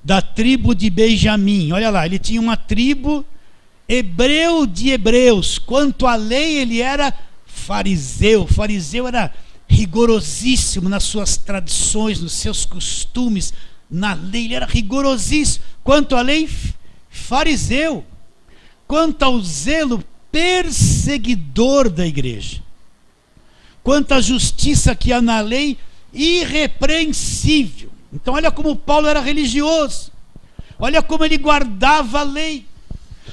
da tribo de Benjamim. Olha lá, ele tinha uma tribo, hebreu de hebreus. Quanto à lei, ele era fariseu. Fariseu era rigorosíssimo nas suas tradições, nos seus costumes. Na lei ele era rigorosíssimo. Quanto à lei, fariseu. Quanto ao zelo, perseguidor da igreja. Quanto à justiça que há na lei, irrepreensível. Então olha como Paulo era religioso. Olha como ele guardava a lei.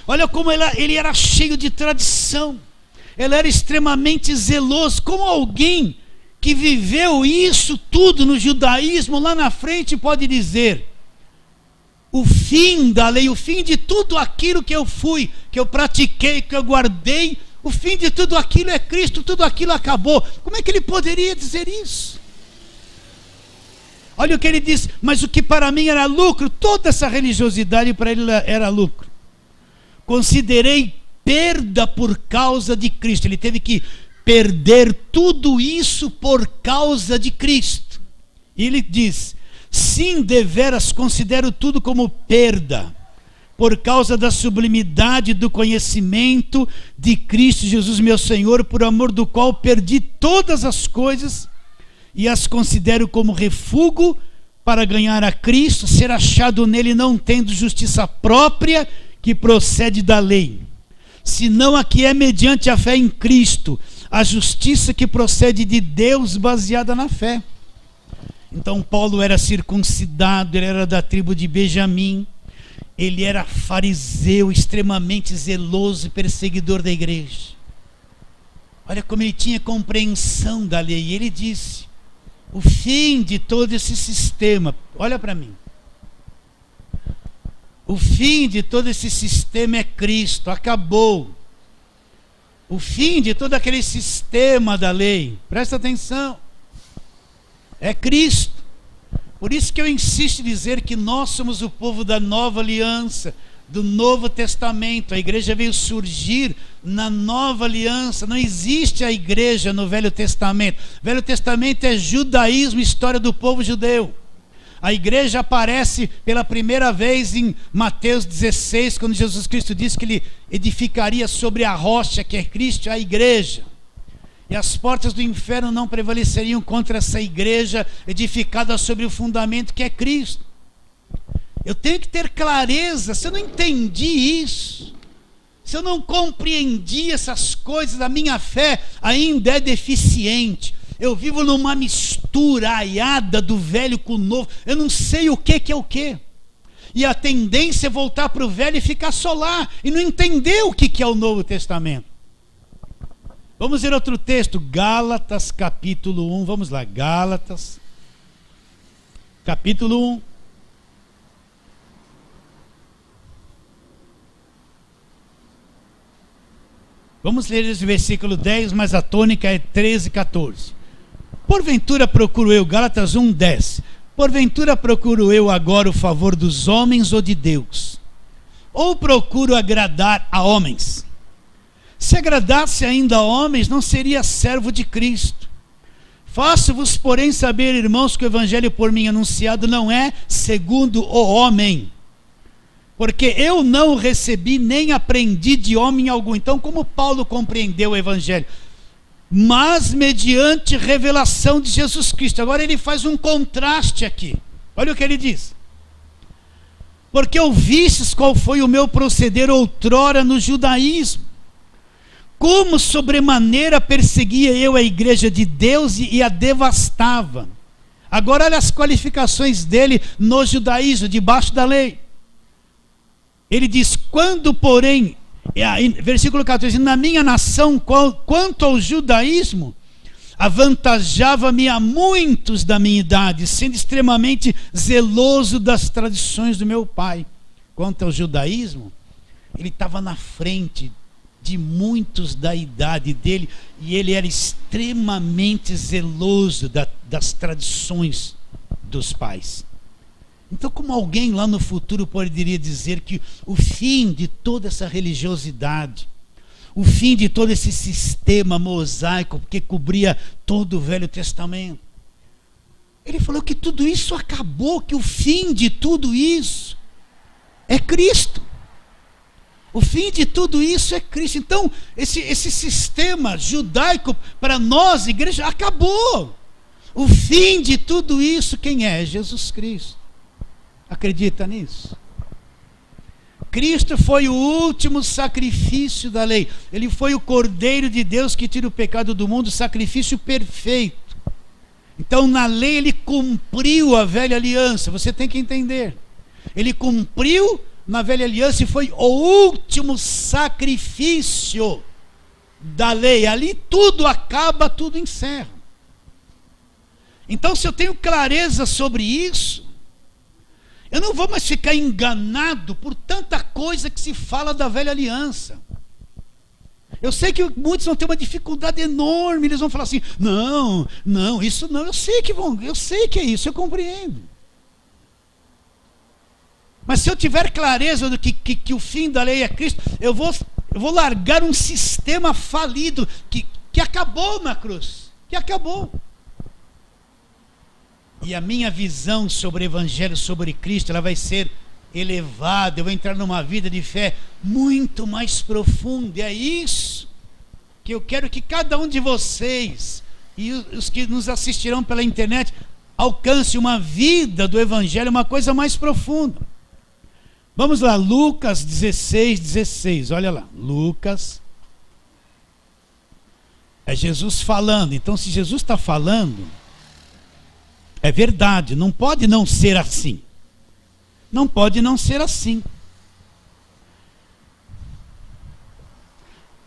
Olha como ele era cheio de tradição. Ele era extremamente zeloso. Como alguém que viveu isso tudo no judaísmo lá na frente pode dizer: o fim da lei, o fim de tudo aquilo que eu fui, que eu pratiquei, que eu guardei, o fim de tudo aquilo é Cristo, tudo aquilo acabou. Como é que ele poderia dizer isso? Olha o que ele diz: mas o que para mim era lucro, toda essa religiosidade para ele era lucro. Considerei perda por causa de Cristo. Ele teve que perder tudo isso por causa de Cristo. E ele diz: sim, deveras considero tudo como perda, por causa da sublimidade do conhecimento de Cristo Jesus meu Senhor, por amor do qual perdi todas as coisas e as considero como refúgio para ganhar a Cristo, ser achado nele não tendo justiça própria que procede da lei, senão a que é mediante a fé em Cristo, a justiça que procede de Deus baseada na fé. Então Paulo era circuncidado, ele era da tribo de Benjamim, ele era fariseu, extremamente zeloso e perseguidor da igreja. Olha como ele tinha compreensão da lei. E ele disse: o fim de todo esse sistema, olha para mim, o fim de todo esse sistema é Cristo, acabou. O fim de todo aquele sistema da lei, presta atenção, é Cristo. Por isso que eu insisto em dizer que nós somos o povo da nova aliança, do Novo Testamento. A igreja veio surgir na nova aliança. Não existe a igreja no Velho Testamento. O Velho Testamento é judaísmo, história do povo judeu. A igreja aparece pela primeira vez em Mateus 16, quando Jesus Cristo disse que ele edificaria sobre a rocha que é Cristo, a igreja. E as portas do inferno não prevaleceriam contra essa igreja edificada sobre o fundamento que é Cristo. Eu tenho que ter clareza. Se eu não entendi isso, se eu não compreendi essas coisas, a minha fé ainda é deficiente. Eu vivo numa mistura aiada do velho com o novo. Eu não sei o que é o que. E a tendência é voltar para o velho e ficar só lá, e não entender o que é o Novo Testamento. Vamos ver outro texto, Gálatas capítulo 1, vamos lá, Gálatas capítulo 1. Vamos ler esse versículo 10, mas a tônica é 13 e 14. Porventura procuro eu, Gálatas 1, 10. Porventura procuro eu agora o favor dos homens ou de Deus? Ou procuro agradar a homens? Se agradasse ainda a homens, não seria servo de Cristo. Faço-vos, porém, saber, irmãos, que o evangelho por mim anunciado não é segundo o homem, porque eu não o recebi nem aprendi de homem algum. Então, como Paulo compreendeu o evangelho? Mas mediante revelação de Jesus Cristo. Agora ele faz um contraste aqui. Olha o que ele diz: porque ouvistes qual foi o meu proceder outrora no judaísmo, como sobremaneira perseguia eu a igreja de Deus e a devastava. Agora olha as qualificações dele no judaísmo, debaixo da lei. Ele diz: quando porém, versículo 14, na minha nação, quanto ao judaísmo, avantajava-me a muitos da minha idade, sendo extremamente zeloso das tradições do meu pai. Quanto ao judaísmo, ele estava na frente de muitos da idade dele, e ele era extremamente zeloso das tradições dos pais. Então, como alguém lá no futuro poderia dizer que o fim de toda essa religiosidade, o fim de todo esse sistema mosaico que cobria todo o Velho Testamento, Ele falou que tudo isso acabou, que o fim de tudo isso é Cristo. O fim de tudo isso é Cristo. Então, esse sistema judaico, para nós, igreja, acabou. O fim de tudo isso, quem é? Jesus Cristo. Acredita nisso? Cristo foi o último sacrifício da lei. Ele foi o Cordeiro de Deus que tira o pecado do mundo, sacrifício perfeito. Então, na lei, ele cumpriu a velha aliança. Você tem que entender. Ele cumpriu na velha aliança e foi o último sacrifício da lei. Ali tudo acaba, tudo encerra. Então, se eu tenho clareza sobre isso, eu não vou mais ficar enganado por tanta coisa que se fala da velha aliança. Eu sei que muitos vão ter uma dificuldade enorme, eles vão falar assim, não, isso não, eu sei que é isso, eu compreendo. Mas se eu tiver clareza do que o fim da lei é Cristo, eu vou largar um sistema falido que acabou na cruz, que acabou. E a minha visão sobre o Evangelho, sobre Cristo, ela vai ser elevada. Eu vou entrar numa vida de fé muito mais profunda. E é isso que eu quero que cada um de vocês e os que nos assistirão pela internet alcance uma vida do Evangelho, uma coisa mais profunda. Vamos lá, Lucas 16, olha lá, Lucas, é Jesus falando. Então, se Jesus está falando, é verdade, não pode não ser assim. Não pode não ser assim.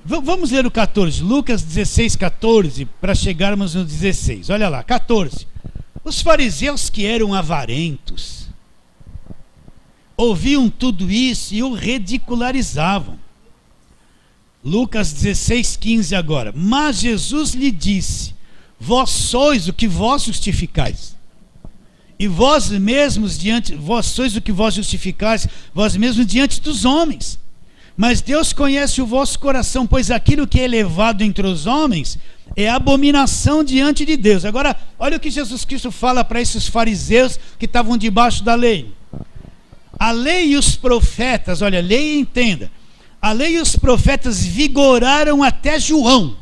Vamos ler o 14, Lucas 16, 14, para chegarmos no 16. Olha lá, 14. Os fariseus que eram avarentos ouviam tudo isso e o ridicularizavam. Lucas 16, 15 agora. Mas Jesus lhe disse: vós sois o que vós justificais. E vós sois o que vós justificais, vós mesmos diante dos homens. Mas Deus conhece o vosso coração, pois aquilo que é elevado entre os homens é abominação diante de Deus. Agora, olha o que Jesus Cristo fala para esses fariseus que estavam debaixo da lei. A lei e os profetas, olha, leia e entenda. A lei e os profetas vigoraram até João.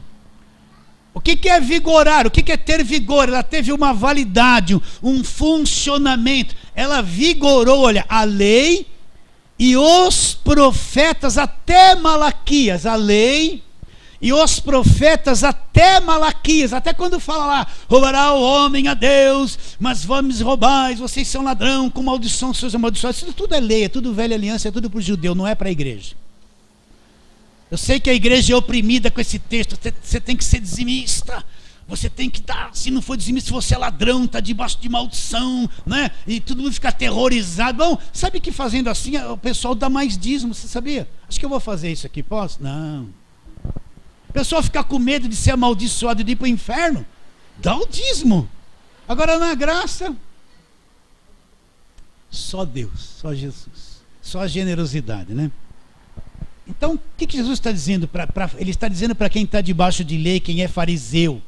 O que é vigorar? O que é ter vigor? Ela teve uma validade, um funcionamento. Ela vigorou, olha, a lei e os profetas até Malaquias. A lei e os profetas até Malaquias. Até quando fala lá, roubará o homem a Deus, mas vamos roubar, vocês são ladrão, com maldição, seus amaldiçoados. Isso tudo é lei, é tudo velha aliança, é tudo para o judeu, não é para a igreja. Eu sei que a igreja é oprimida com esse texto. Você tem que ser dizimista. Você tem que dar, se não for dizimista, você é ladrão, está debaixo de maldição, né? E todo mundo fica aterrorizado. Bom, sabe que fazendo assim, o pessoal dá mais dízimo, você sabia? Acho que eu vou fazer isso aqui, posso? Não. O pessoal fica com medo de ser amaldiçoado e de ir para o inferno. Dá o dízimo. Agora na graça, só Deus, só Jesus. Só a generosidade, né? Então, o que Jesus está dizendo? Ele está dizendo para quem está debaixo de lei, quem é fariseu.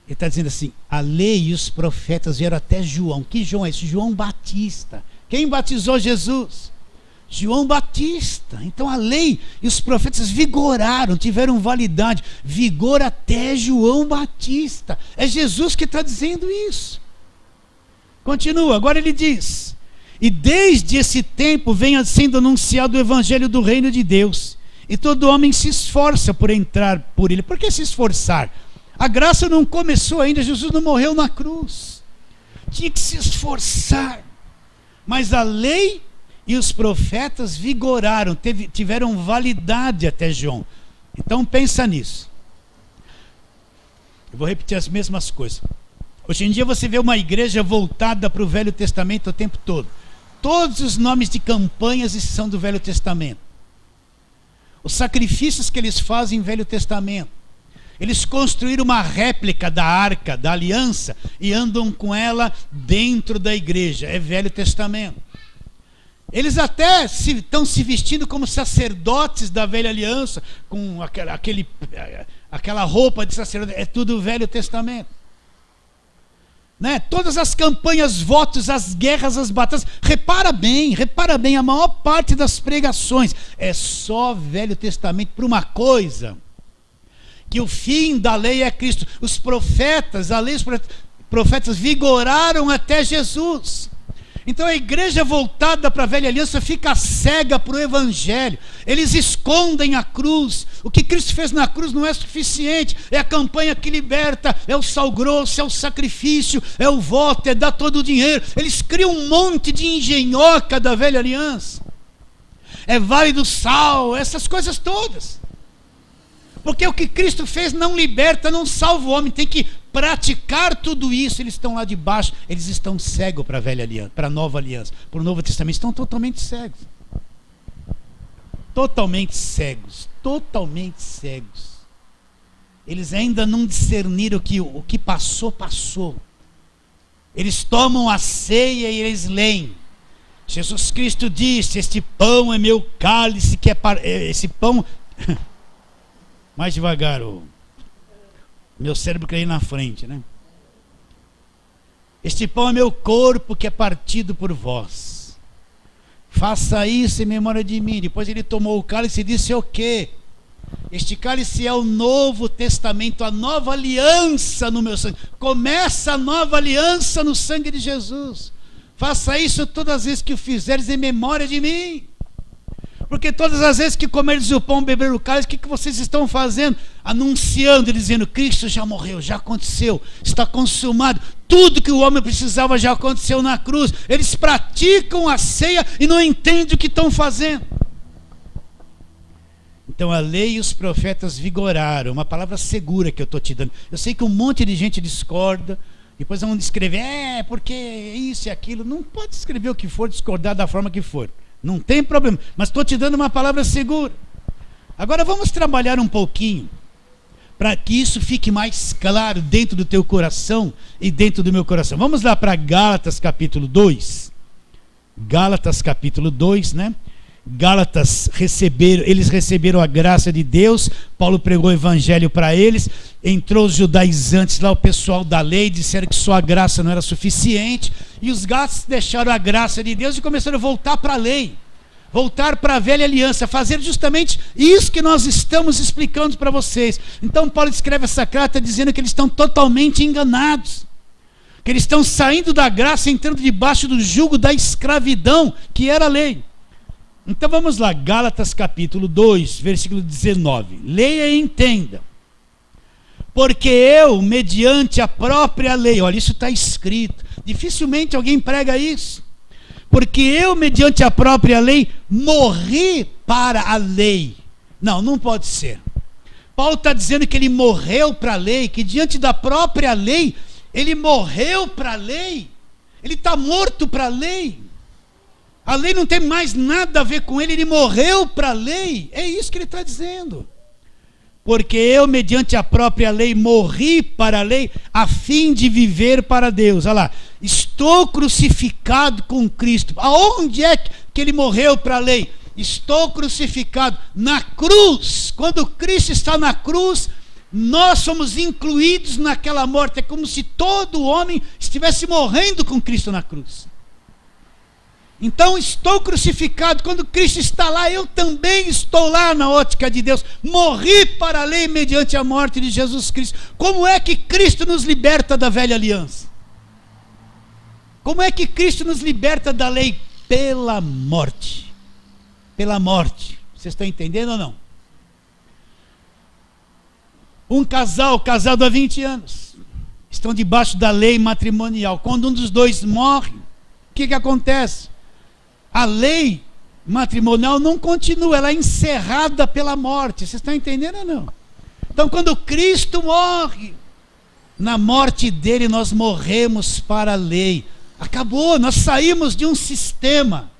Ele está dizendo assim, a lei e os profetas vieram até João. Que João é esse? João Batista. Quem batizou Jesus? João Batista. Então a lei e os profetas vigoraram, tiveram validade. Vigor até João Batista. É Jesus que está dizendo isso. Continua, agora ele diz... E desde esse tempo vem sendo anunciado o evangelho do reino de Deus. E todo homem se esforça por entrar por ele. Por que se esforçar? A graça não começou ainda, Jesus não morreu na cruz. Tinha que se esforçar. Mas a lei e os profetas vigoraram, tiveram validade até João. Então pensa nisso. Eu vou repetir as mesmas coisas. Hoje em dia você vê uma igreja voltada para o Velho Testamento o tempo todo. Todos os nomes de campanhas são do Velho Testamento. Os sacrifícios que eles fazem em Velho Testamento. Eles construíram uma réplica da arca, da aliança, e andam com ela dentro da igreja. É Velho Testamento. Eles até estão se vestindo como sacerdotes da velha aliança, com aquela roupa de sacerdote. É tudo Velho Testamento. né? Todas as campanhas, votos, as guerras, as batalhas. Repara bem, a maior parte das pregações é só Velho Testamento para uma coisa, que o fim da lei é Cristo. Os profetas, a lei, os profetas vigoraram até Jesus. Então a igreja voltada para a velha aliança fica cega para o evangelho. Eles escondem a cruz. O que Cristo fez na cruz não é suficiente. É a campanha que liberta, é o sal grosso, é o sacrifício, é o voto, é dar todo o dinheiro. Eles criam um monte de engenhoca da velha aliança. É vale do sal, essas coisas todas. Porque o que Cristo fez não liberta, não salva o homem. Tem que praticar tudo isso. Eles estão lá debaixo, eles estão cegos para a velha aliança, para a nova aliança, para o Novo Testamento. Estão totalmente cegos. Totalmente cegos. Totalmente cegos. Eles ainda não discerniram que o que passou, passou. Eles tomam a ceia e eles leem. Jesus Cristo disse: este pão é meu cálice, que é para... Esse pão... Mais devagar, meu cérebro caiu na frente, né? Este pão é meu corpo que é partido por vós. Faça isso em memória de mim. Depois ele tomou o cálice e disse o quê? Este cálice é o Novo Testamento, a nova aliança no meu sangue. Começa a nova aliança no sangue de Jesus. Faça isso todas as vezes que o fizeres em memória de mim. Porque todas as vezes que comerdes o pão, beber o cálice, o que vocês estão fazendo? Anunciando e dizendo: Cristo já morreu, já aconteceu, está consumado. Tudo que o homem precisava já aconteceu na cruz. Eles praticam a ceia e não entendem o que estão fazendo. Então a lei e os profetas vigoraram. Uma palavra segura que eu estou te dando. Eu sei que um monte de gente discorda. Depois vão escrever, porque isso e aquilo. Não pode escrever o que for, discordar da forma que for. Não tem problema, mas estou te dando uma palavra segura. Agora vamos trabalhar um pouquinho, para que isso fique mais claro dentro do teu coração e dentro do meu coração. Vamos lá para Gálatas capítulo 2. Gálatas capítulo 2, né? Gálatas eles receberam a graça de Deus. Paulo pregou o evangelho para eles. Entrou os judaizantes lá, o pessoal da lei, disseram que só a graça não era suficiente, e os Gálatas deixaram a graça de Deus e começaram a voltar para a lei, voltar para a velha aliança, fazer justamente isso que nós estamos explicando para vocês. Então Paulo escreve essa carta dizendo que eles estão totalmente enganados, que eles estão saindo da graça, entrando debaixo do jugo da escravidão que era a lei. Então vamos lá, Gálatas capítulo 2, versículo 19. Leia e entenda. Porque eu, mediante a própria lei, olha, isso está escrito, dificilmente alguém prega isso. Porque eu, mediante a própria lei, morri para a lei. Não, não pode ser. Paulo está dizendo que ele morreu para a lei, que diante da própria lei, ele morreu para a lei. Ele está morto para a lei. A lei não tem mais nada a ver com ele, ele morreu para a lei. É isso que ele está dizendo. Porque eu, mediante a própria lei, morri para a lei, a fim de viver para Deus. Olha lá, estou crucificado com Cristo. Aonde é que ele morreu para a lei? Estou crucificado na cruz. Quando Cristo está na cruz, nós somos incluídos naquela morte. É como se todo homem estivesse morrendo com Cristo na cruz. Então estou crucificado, quando Cristo está lá, eu também estou lá na ótica de Deus. Morri para a lei mediante a morte de Jesus Cristo. Como é que Cristo nos liberta da velha aliança? Como é que Cristo nos liberta da lei? Pela morte. Pela morte. Vocês estão entendendo ou não? Um casal casado há 20 anos, estão debaixo da lei matrimonial. Quando um dos dois morre, o que acontece? A lei matrimonial não continua, ela é encerrada pela morte. Vocês estão entendendo ou não? Então, quando Cristo morre, na morte dele nós morremos para a lei. Acabou, nós saímos de um sistema.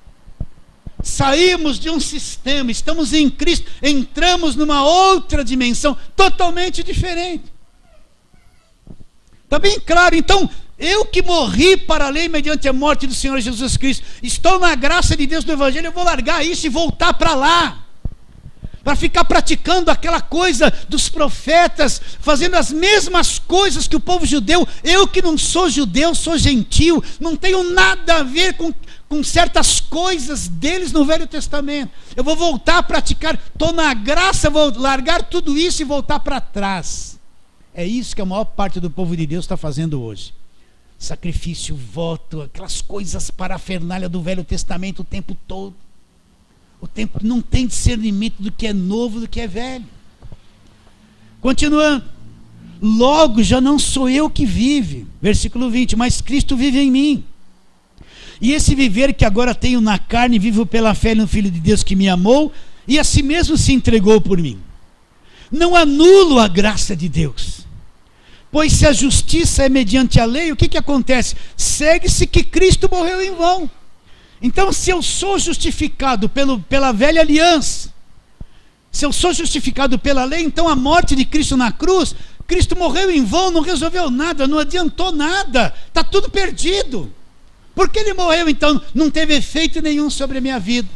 Saímos de um sistema, estamos em Cristo, entramos numa outra dimensão totalmente diferente. Está bem claro? Então, eu que morri para a lei mediante a morte do Senhor Jesus Cristo, estou na graça de Deus do Evangelho, eu vou largar isso e voltar para lá. para ficar praticando aquela coisa dos profetas, fazendo as mesmas coisas que o povo judeu. Eu que não sou judeu, sou gentil, não tenho nada a ver com certas coisas deles no Velho Testamento. Eu vou voltar a praticar, estou na graça, vou largar tudo isso e voltar para trás. É isso que a maior parte do povo de Deus está fazendo hoje. Sacrifício, voto, aquelas coisas parafernália do Velho Testamento o tempo todo. O tempo não tem discernimento do que é novo, do que é velho. Continuando. Logo já não sou eu que vive, versículo 20, mas Cristo vive em mim. E esse viver que agora tenho na carne, vivo pela fé no Filho de Deus que me amou e a si mesmo se entregou por mim. Não anulo a graça de Deus. Pois se a justiça é mediante a lei, o que acontece? Segue-se que Cristo morreu em vão. Então, se eu sou justificado pela velha aliança, se eu sou justificado pela lei, então a morte de Cristo na cruz, Cristo morreu em vão, não resolveu nada, não adiantou nada, está tudo perdido. Por que ele morreu então? Não teve efeito nenhum sobre a minha vida.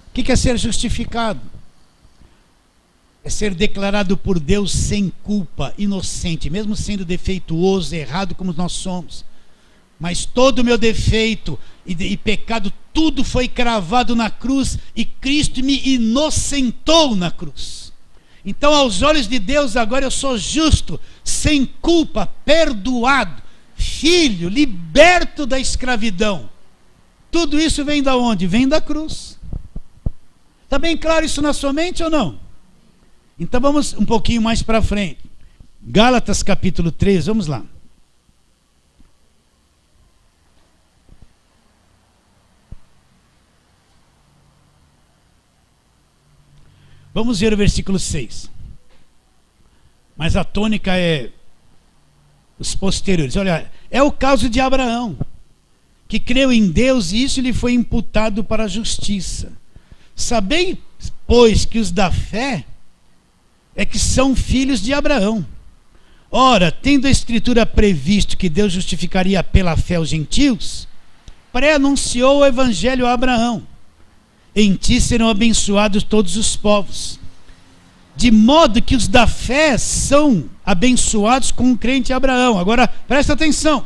O que é ser justificado? É ser declarado por Deus sem culpa, inocente, mesmo sendo defeituoso, errado como nós somos. Mas todo o meu defeito e pecado, tudo foi cravado na cruz e Cristo me inocentou na cruz. Então, aos olhos de Deus, agora eu sou justo, sem culpa, perdoado, filho, liberto da escravidão. Tudo isso vem da onde? Vem da cruz. Está bem claro isso na sua mente ou não? Então vamos um pouquinho mais para frente. Gálatas capítulo 3, vamos lá. Vamos ver o versículo 6. Mas a tônica é os posteriores. Olha, é o caso de Abraão, que creu em Deus e isso lhe foi imputado para a justiça. Sabei, pois, que os da fé é que são filhos de Abraão. Ora, tendo a Escritura previsto que Deus justificaria pela fé os gentios, pré-anunciou o Evangelho a Abraão. Em ti serão abençoados todos os povos. De modo que os da fé são abençoados com o crente Abraão. Agora, presta atenção.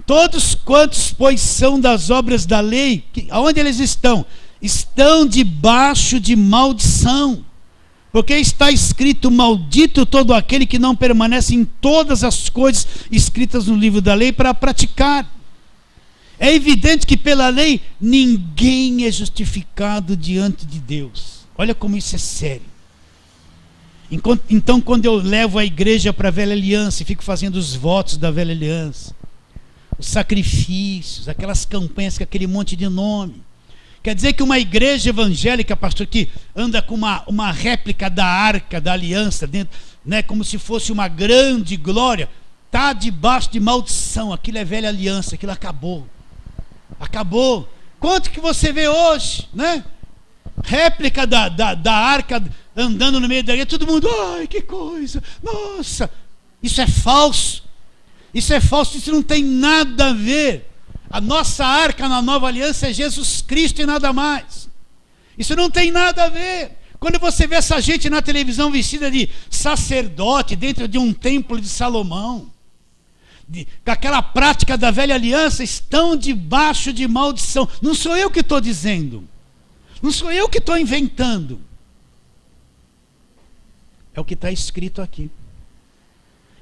Todos quantos, pois, são das obras da lei, aonde eles estão? Estão debaixo de maldição. Porque está escrito, maldito todo aquele que não permanece em todas as coisas escritas no livro da lei para praticar. É evidente que pela lei ninguém é justificado diante de Deus. Olha como isso é sério. Então, quando eu levo a igreja para a velha aliança e fico fazendo os votos da velha aliança, os sacrifícios, aquelas campanhas com aquele monte de nome, quer dizer que uma igreja evangélica, pastor, que anda com uma réplica da arca da aliança dentro, né, como se fosse uma grande glória, está debaixo de maldição. Aquilo é velha aliança, aquilo acabou. Acabou. Quanto que você vê hoje, né? Réplica da arca andando no meio da igreja, todo mundo, ai que coisa, nossa, isso é falso. Isso é falso, isso não tem nada a ver. A nossa arca na nova aliança é Jesus Cristo e nada mais. Isso não tem nada a ver. Quando você vê essa gente na televisão vestida de sacerdote dentro de um templo de Salomão, com aquela prática da velha aliança, estão debaixo de maldição. Não sou eu que estou dizendo, não sou eu que estou inventando, é o que está escrito aqui.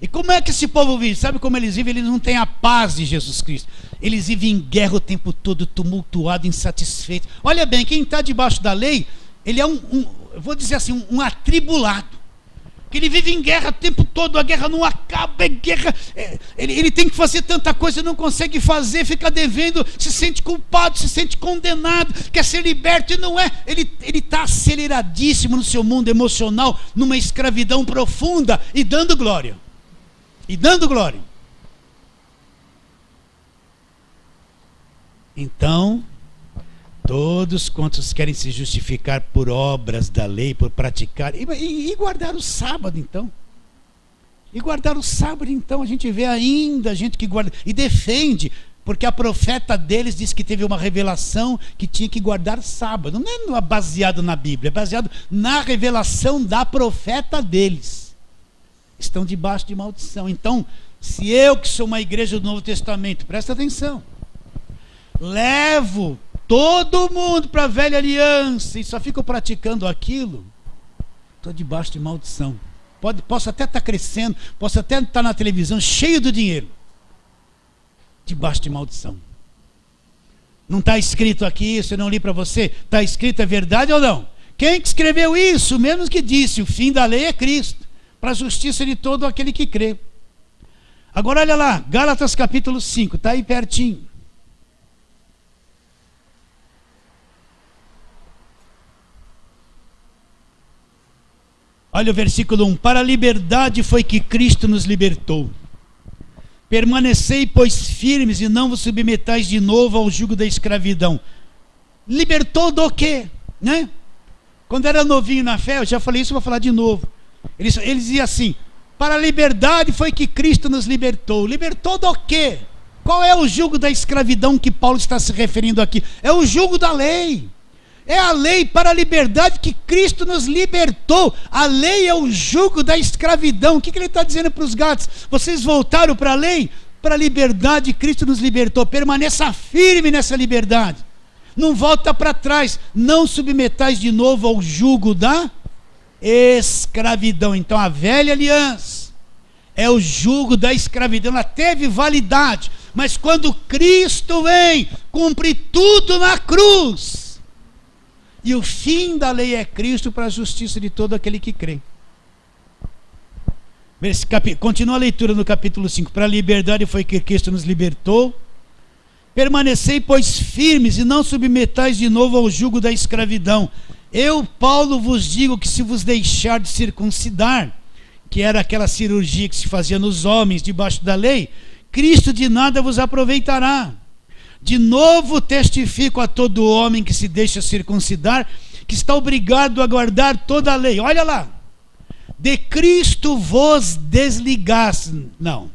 E como é que esse povo vive? Sabe como eles vivem? Eles não têm a paz de Jesus Cristo. Eles vivem em guerra o tempo todo, tumultuado, insatisfeito. Olha bem, quem está debaixo da lei, ele é eu vou dizer assim, um atribulado. Que ele vive em guerra o tempo todo, a guerra não acaba, é guerra. Ele tem que fazer tanta coisa, não consegue fazer, fica devendo, se sente culpado, se sente condenado, quer ser liberto e não é. Ele está aceleradíssimo no seu mundo emocional, numa escravidão profunda e dando glória. E dando glória. Então, todos quantos querem se justificar por obras da lei, por praticar, e guardar o sábado então. E guardar o sábado então, a gente vê ainda gente que guarda, e defende, Porque a profeta deles disse que teve uma revelação que tinha que guardar sábado. Não é baseado na Bíblia, é baseado na revelação da profeta deles. Estão debaixo de maldição. Então, se eu que sou uma igreja do Novo Testamento, presta atenção, levo todo mundo para a velha aliança e só fico praticando aquilo, estou debaixo de maldição. Posso até estar crescendo, posso até estar na televisão cheio do dinheiro, debaixo de maldição. Não está escrito aqui isso, eu não li para você. Está escrito, é verdade ou não? Quem que escreveu isso? O mesmo que disse, o fim da lei é Cristo, para a justiça de todo aquele que crê. Agora olha lá, Gálatas capítulo 5, está aí pertinho. Olha o versículo 1. Para a liberdade foi que Cristo nos libertou. Permanecei, pois, firmes e não vos submetais de novo ao jugo da escravidão. Libertou do quê? Né? Quando era novinho na fé, eu já falei isso, vou falar de novo. Ele dizia assim, para a liberdade foi que Cristo nos libertou. Libertou do quê? Qual é o jugo da escravidão que Paulo está se referindo aqui? É o jugo da lei. É a lei para a liberdade que Cristo nos libertou. A lei é o jugo da escravidão. O que ele está dizendo para os gatos? Vocês voltaram para a lei? Para a liberdade Cristo nos libertou. Permaneça firme nessa liberdade. Não volta para trás. Não submetais de novo ao jugo da escravidão. Então a velha aliança é o jugo da escravidão. Ela teve validade. Mas quando Cristo vem, cumpre tudo na cruz. E o fim da lei é Cristo para a justiça de todo aquele que crê. Continua a leitura no capítulo 5. Para a liberdade foi que Cristo nos libertou. Permanecei, pois, firmes e não submetais de novo ao jugo da escravidão. Eu, Paulo, vos digo que se vos deixar de circuncidar, que era aquela cirurgia que se fazia nos homens debaixo da lei, Cristo de nada vos aproveitará. De novo testifico a todo homem que se deixa circuncidar, que está obrigado a guardar toda a lei. Olha lá. De Cristo vos desligaste. Não.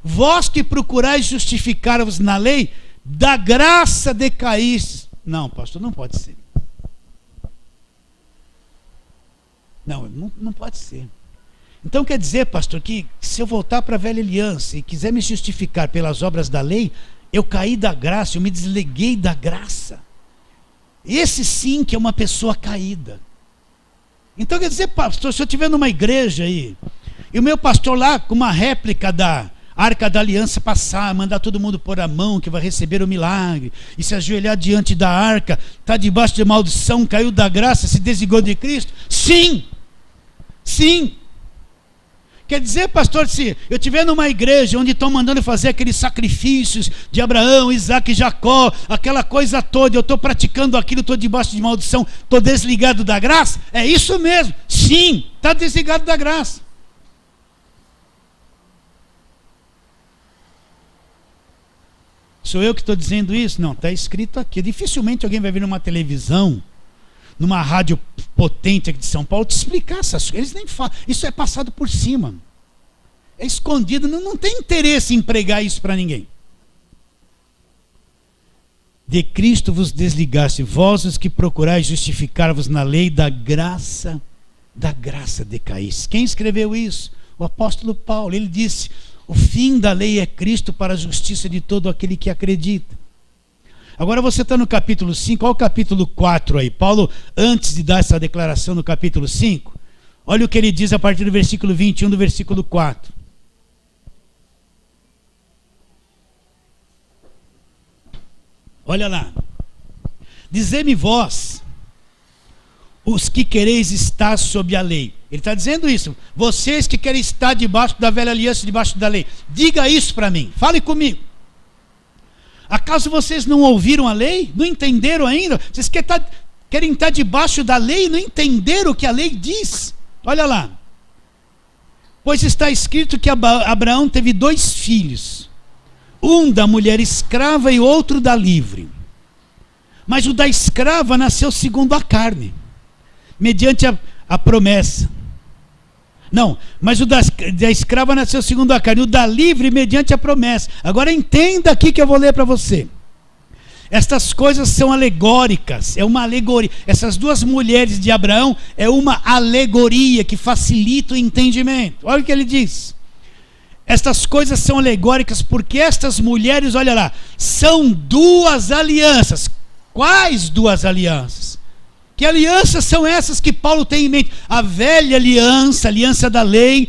Vós que procurais justificar-vos na lei, da graça decaíste. Não, pastor, não pode ser. Não pode ser. Então quer dizer, pastor, que se eu voltar para a velha aliança e quiser me justificar pelas obras da lei, eu caí da graça, eu me desliguei da graça. Esse sim que é uma pessoa caída. Então quer dizer, pastor, se eu estiver numa igreja aí, e o meu pastor lá com uma réplica da Arca da Aliança passar, mandar todo mundo pôr a mão que vai receber o milagre, e se ajoelhar diante da arca, está debaixo de maldição, caiu da graça, se desligou de Cristo? Sim! Sim! Quer dizer, pastor, se eu estiver numa igreja onde estão mandando fazer aqueles sacrifícios de Abraão, Isaac e Jacó, aquela coisa toda, eu estou praticando aquilo, estou debaixo de maldição, estou desligado da graça? É isso mesmo, sim, está desligado da graça. Sou eu que estou dizendo isso? Não, está escrito aqui. Dificilmente alguém vai vir numa televisão, numa rádio potente aqui de São Paulo, te explicar essas coisas. Eles nem falam. Isso é passado por cima. É escondido. Não tem interesse em pregar isso para ninguém. De Cristo vos desligaste, vós os que procurais justificar-vos na lei, da graça decaíste. Quem escreveu isso? O apóstolo Paulo. Ele disse, o fim da lei é Cristo para a justiça de todo aquele que acredita. Agora você está no capítulo 5, olha o capítulo 4 aí. Paulo, antes de dar essa declaração no capítulo 5, olha o que ele diz a partir do versículo 21 do versículo 4. Olha lá. Dizei-me vós, os que quereis estar sob a lei. Ele está dizendo isso. Vocês que querem estar debaixo da velha aliança, debaixo da lei. Diga isso para mim. Fale comigo. Acaso vocês não ouviram a lei? Não entenderam ainda? Vocês querem estar debaixo da lei e não entenderam o que a lei diz? Olha lá. Pois está escrito que Abraão teve 2 filhos. Um da mulher escrava e outro da livre. Mas o da escrava nasceu segundo a carne, mediante a promessa. Não, mas o da escrava nasceu segundo a carne, o da livre mediante a promessa. Agora entenda aqui que eu vou ler para você. Estas coisas são alegóricas, é uma alegoria. Essas duas mulheres de Abraão é uma alegoria que facilita o entendimento. Olha o que ele diz. Estas coisas são alegóricas porque estas mulheres, olha lá, são duas alianças. Quais duas alianças? Que alianças são essas que Paulo tem em mente? A velha aliança, a aliança da lei,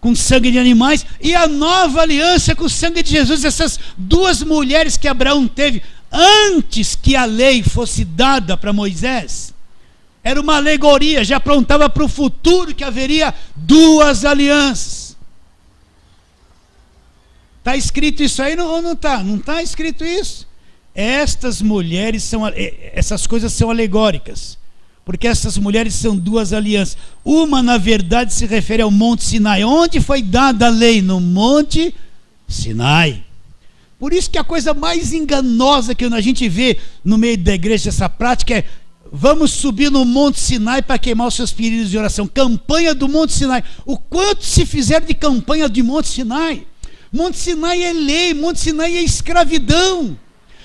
com sangue de animais, e a nova aliança com o sangue de Jesus. Essas duas mulheres que Abraão teve antes que a lei fosse dada para Moisés, era uma alegoria, já apontava para o futuro que haveria duas alianças. Está escrito isso aí ou não está? Não está escrito isso? Estas mulheres essas coisas são alegóricas, porque essas mulheres são duas alianças. Uma, na verdade, se refere ao Monte Sinai. Onde foi dada a lei? No Monte Sinai. Por isso que a coisa mais enganosa que a gente vê no meio da igreja, essa prática é: vamos subir no Monte Sinai para queimar os seus pedidos de oração. Campanha do Monte Sinai. O quanto se fizeram de campanha de Monte Sinai? Monte Sinai é lei, Monte Sinai é escravidão.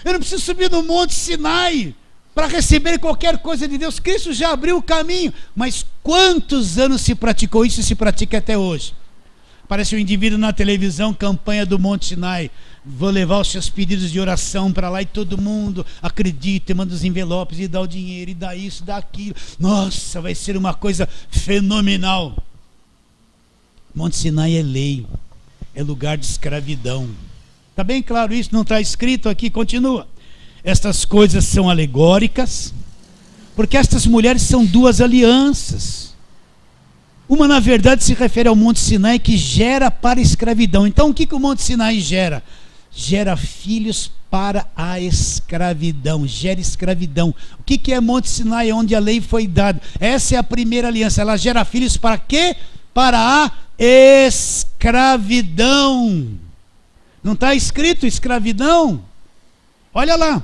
Eu não preciso subir no Monte Sinai para receber qualquer coisa de Deus. Cristo já abriu o caminho. Mas quantos anos se praticou isso e se pratica até hoje? Aparece um indivíduo na televisão, campanha do Monte Sinai. Vou levar os seus pedidos de oração para lá, e todo mundo acredita, e manda os envelopes, e dá o dinheiro, e dá isso, dá aquilo. Nossa, vai ser uma coisa fenomenal. Monte Sinai é lei, é lugar de escravidão. Está bem claro isso? Não está escrito aqui? Continua. Estas coisas são alegóricas, porque estas mulheres são duas alianças. Uma, na verdade, se refere ao Monte Sinai, que gera para a escravidão. Então, o que o Monte Sinai gera? Gera filhos para a escravidão, gera escravidão. O que é Monte Sinai, onde a lei foi dada? Essa é a primeira aliança. Ela gera filhos para quê? Para a escravidão. Não está escrito escravidão? Olha lá.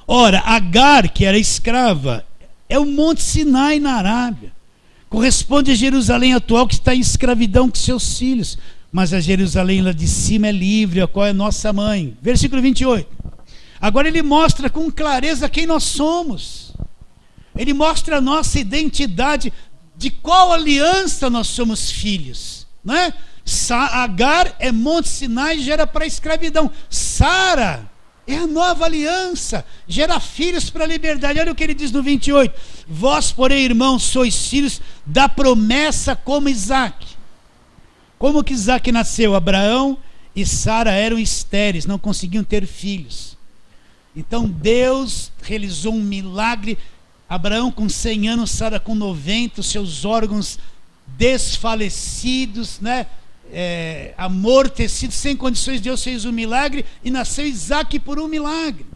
Ora, Agar, que era escrava, é o Monte Sinai na Arábia. Corresponde a Jerusalém atual, que está em escravidão com seus filhos. Mas a Jerusalém lá de cima é livre, a qual é nossa mãe. Versículo 28. Agora ele mostra com clareza quem nós somos. Ele mostra a nossa identidade, de qual aliança nós somos filhos, não é? Agar é Monte Sinai, gera para a escravidão. Sara é a nova aliança, gera filhos para a liberdade. Olha o que ele diz no 28. Vós, porém, irmãos, sois filhos da promessa como Isaque. Como que Isaque nasceu? Abraão e Sara eram estéreis, não conseguiam ter filhos. Então Deus realizou um milagre. Abraão com 100 anos, Sara com 90, os seus órgãos desfalecidos, né? Amortecidos, sem condições. Deus fez um milagre e nasceu Isaque por um milagre.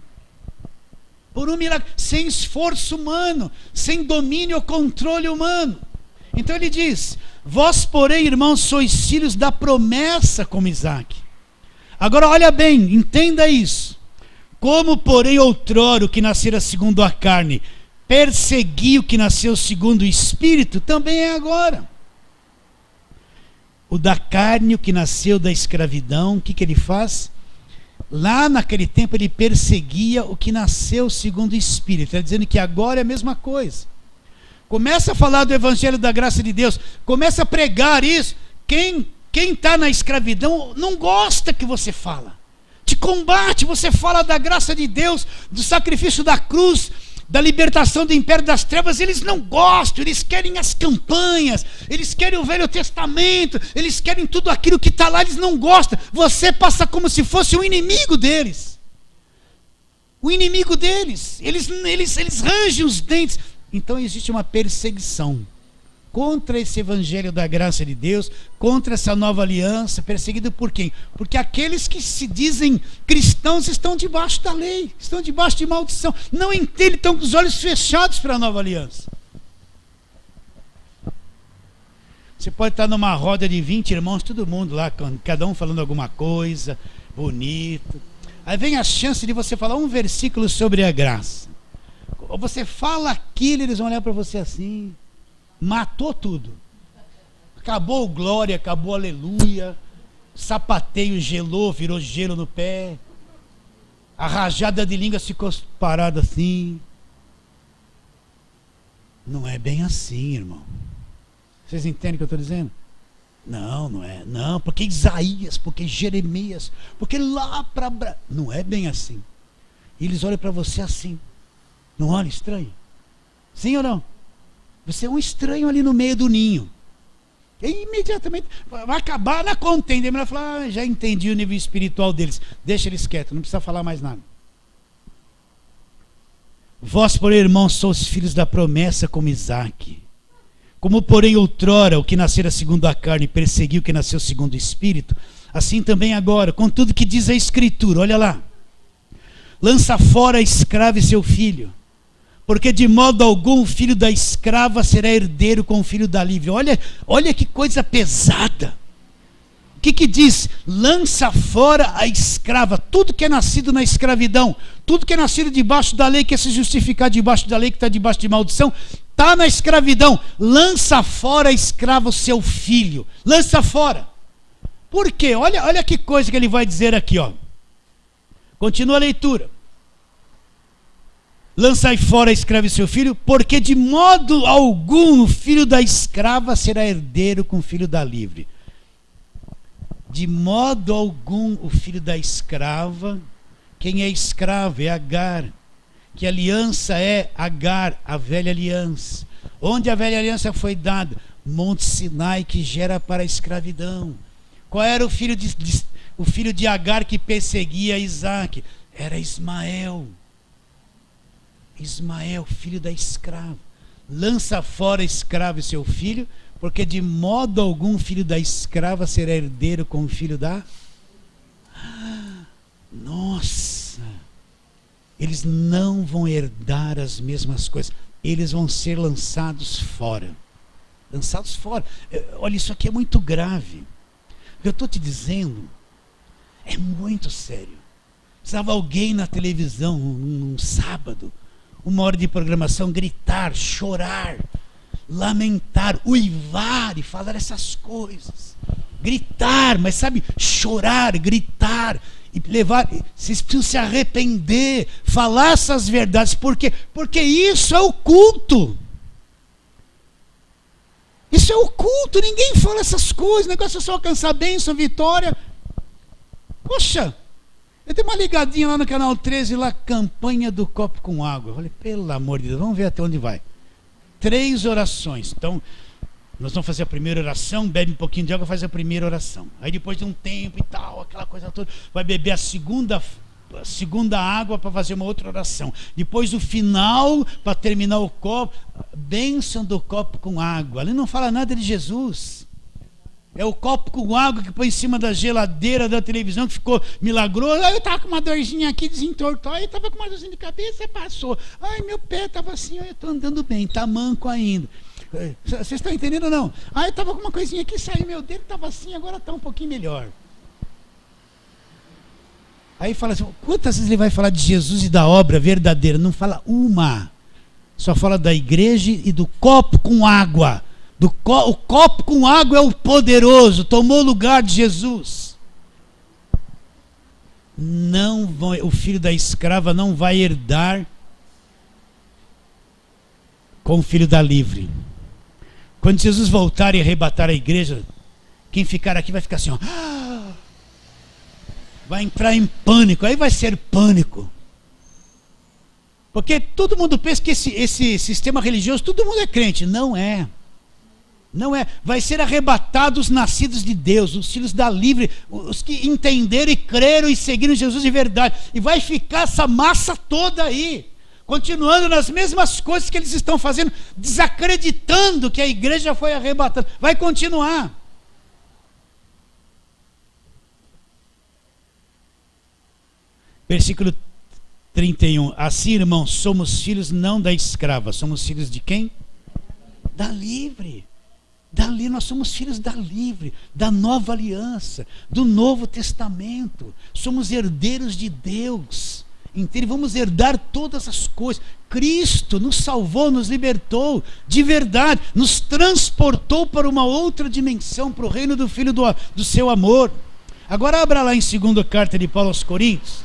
Por um milagre, sem esforço humano, sem domínio ou controle humano. Então ele diz: vós, porém, irmãos, sois filhos da promessa como Isaque. Agora olha bem, entenda isso. Como, porém, outrora o que nascera segundo a carne perseguiu o que nasceu segundo o Espírito, também é agora. O da carne, o que nasceu da escravidão, o que ele faz? Lá naquele tempo ele perseguia o que nasceu segundo o Espírito. Está dizendo que agora é a mesma coisa. Começa a falar do Evangelho da graça de Deus, começa a pregar isso. Quem está na escravidão não gosta que você fala, te combate. Você fala da graça de Deus, do sacrifício da cruz, da libertação do império das trevas. Eles não gostam, eles querem as campanhas, eles querem o Velho Testamento, eles querem tudo aquilo que está lá, eles não gostam. Você passa como se fosse um inimigo deles. O inimigo deles, eles rangem os dentes. Então existe uma perseguição contra esse Evangelho da graça de Deus, contra essa nova aliança. Perseguido por quem? Porque aqueles que se dizem cristãos estão debaixo da lei, estão debaixo de maldição, não entendem, estão com os olhos fechados para a nova aliança. Você pode estar numa roda de 20 irmãos, todo mundo lá, cada um falando alguma coisa, bonito. Aí vem a chance de você falar um versículo sobre a graça. Você fala aquilo, eles vão olhar para você assim, matou tudo. Acabou o glória, acabou o aleluia. Sapateio gelou, virou gelo no pé. A rajada de língua ficou parada assim. Não é bem assim, irmão. Vocês entendem o que eu estou dizendo? Não, não é. Não, porque Isaías, porque Jeremias, porque lá para... Não é bem assim. Eles olham para você assim. Não olha estranho? Sim ou não? Você é um estranho ali no meio do ninho. E imediatamente vai acabar na contenda. Ele vai falar, já entendi o nível espiritual deles. Deixa eles quietos, não precisa falar mais nada. Vós, porém, irmãos, sois filhos da promessa como Isaque. Como, porém, outrora o que nascera segundo a carne perseguiu o que nasceu segundo o Espírito, assim também agora, com tudo que diz a Escritura, olha lá. Lança fora a escrava e seu filho, porque de modo algum o filho da escrava será herdeiro com o filho da livre. Olha que coisa pesada. O que diz? Lança fora a escrava. Tudo que é nascido na escravidão, tudo que é nascido debaixo da lei, quer se justificar debaixo da lei, que está debaixo de maldição, está na escravidão. Lança fora a escrava, o seu filho. Lança fora. Por quê? Olha que coisa que ele vai dizer aqui, ó. Continua a leitura. Lançai fora a escrava e seu filho, porque de modo algum o filho da escrava será herdeiro com o filho da livre. De modo algum o filho da escrava, quem é escravo é Agar, que aliança é Agar, a velha aliança. Onde a velha aliança foi dada? Monte Sinai, que gera para a escravidão. Qual era o filho de Agar que perseguia Isaque? Era Ismael. Ismael, filho da escrava. Lança fora a escrava e seu filho, porque de modo algum o filho da escrava será herdeiro com o filho da... Nossa! Eles não vão herdar as mesmas coisas. Eles vão ser lançados fora. Lançados fora. Olha, isso aqui é muito grave. O que eu estou te dizendo é muito sério. Precisava alguém na televisão, num sábado, 1 hora de programação, gritar, chorar, lamentar, uivar e falar essas coisas. Gritar, mas sabe, chorar, gritar e levar. Vocês precisam se arrepender, falar essas verdades. Por quê? Porque isso é o culto. Isso é o culto, ninguém fala essas coisas. O negócio é só alcançar bênção, vitória. Poxa, eu dei uma ligadinha lá no canal 13, lá, campanha do copo com água. Eu falei, pelo amor de Deus, vamos ver até onde vai. 3 orações. Então, nós vamos fazer a primeira oração, bebe um pouquinho de água, faz a primeira oração. Aí depois de um tempo e tal, aquela coisa toda, vai beber a segunda água para fazer uma outra oração. Depois o final, para terminar o copo, bênção do copo com água. Ali não fala nada de Jesus. É o copo com água que põe em cima da geladeira da televisão, que ficou milagroso. Aí eu estava com uma dorzinha aqui, desentortou. Aí eu estava com uma dorzinha de cabeça, passou. Ai, meu pé estava assim, eu estou andando bem, está manco ainda. Vocês estão entendendo ou não? Aí eu estava com uma coisinha aqui, saiu meu dedo, estava assim, agora está um pouquinho melhor. Aí fala assim, quantas vezes ele vai falar de Jesus e da obra verdadeira? Não fala uma. Só fala da igreja e do copo com água. O copo com água é o poderoso, tomou o lugar de Jesus. O filho da escrava não vai herdar com o filho da livre. Quando Jesus voltar e arrebatar a igreja, quem ficar aqui vai ficar assim, ó, vai entrar em pânico, aí vai ser pânico. Porque todo mundo pensa que esse sistema religioso, todo mundo é crente. Não é. Não é. Vai ser arrebatado os nascidos de Deus, os filhos da livre, os que entenderam e creram e seguiram Jesus de verdade. E vai ficar essa massa toda aí, continuando nas mesmas coisas que eles estão fazendo, desacreditando que a igreja foi arrebatada. Vai continuar. Versículo 31. Assim, irmãos, somos filhos não da escrava. Somos filhos de quem? Da livre. Nós somos filhos da livre, da nova aliança, do Novo Testamento. Somos herdeiros de Deus. inteiro, vamos herdar todas as coisas. Cristo nos salvou, nos libertou, de verdade, nos transportou para uma outra dimensão, para o reino do Filho do seu amor. Agora abra lá em 2ª carta de Paulo aos Coríntios,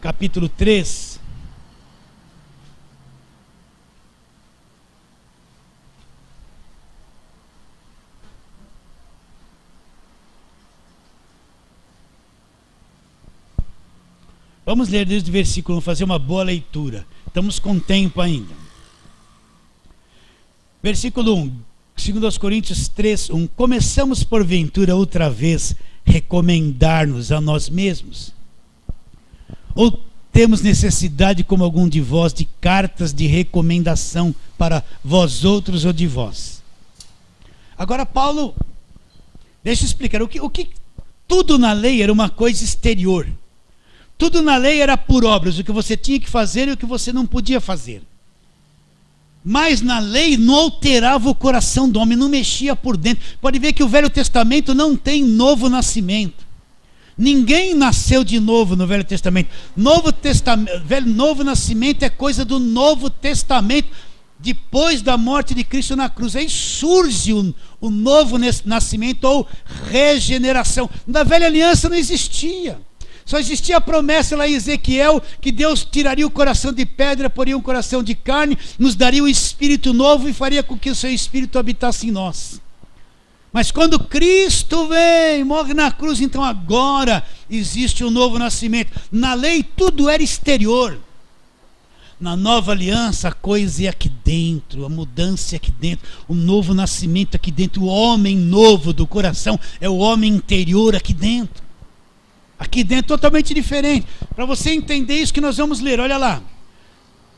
capítulo 3. Vamos ler desde o versículo 1, fazer uma boa leitura. Estamos com tempo ainda. Versículo 1, 2 Coríntios 3, 1. Começamos porventura outra vez recomendar-nos a nós mesmos? Ou temos necessidade, como algum de vós, de cartas de recomendação para vós outros ou de vós? Agora Paulo, deixa eu explicar, o que tudo na lei era uma coisa exterior. Tudo na lei era por obras, o que você tinha que fazer e o que você não podia fazer. Mas na lei não alterava o coração do homem, não mexia por dentro. Pode ver que o Velho Testamento não tem novo nascimento. Ninguém nasceu de novo no Velho Testamento. Novo nascimento é coisa do Novo Testamento, depois da morte de Cristo na cruz. Aí surge o novo nascimento ou regeneração. Na Velha Aliança não existia. Só existia a promessa lá em Ezequiel, que Deus tiraria o coração de pedra, poria um coração de carne, nos daria um espírito novo e faria com que o seu espírito habitasse em nós. Mas quando Cristo vem, morre na cruz, então agora existe um novo nascimento. Na lei tudo era exterior. Na nova aliança a coisa é aqui dentro, a mudança é aqui dentro, o novo nascimento aqui dentro, o homem novo do coração é o homem interior aqui dentro. Aqui dentro totalmente diferente. Para você entender isso que nós vamos ler, olha lá.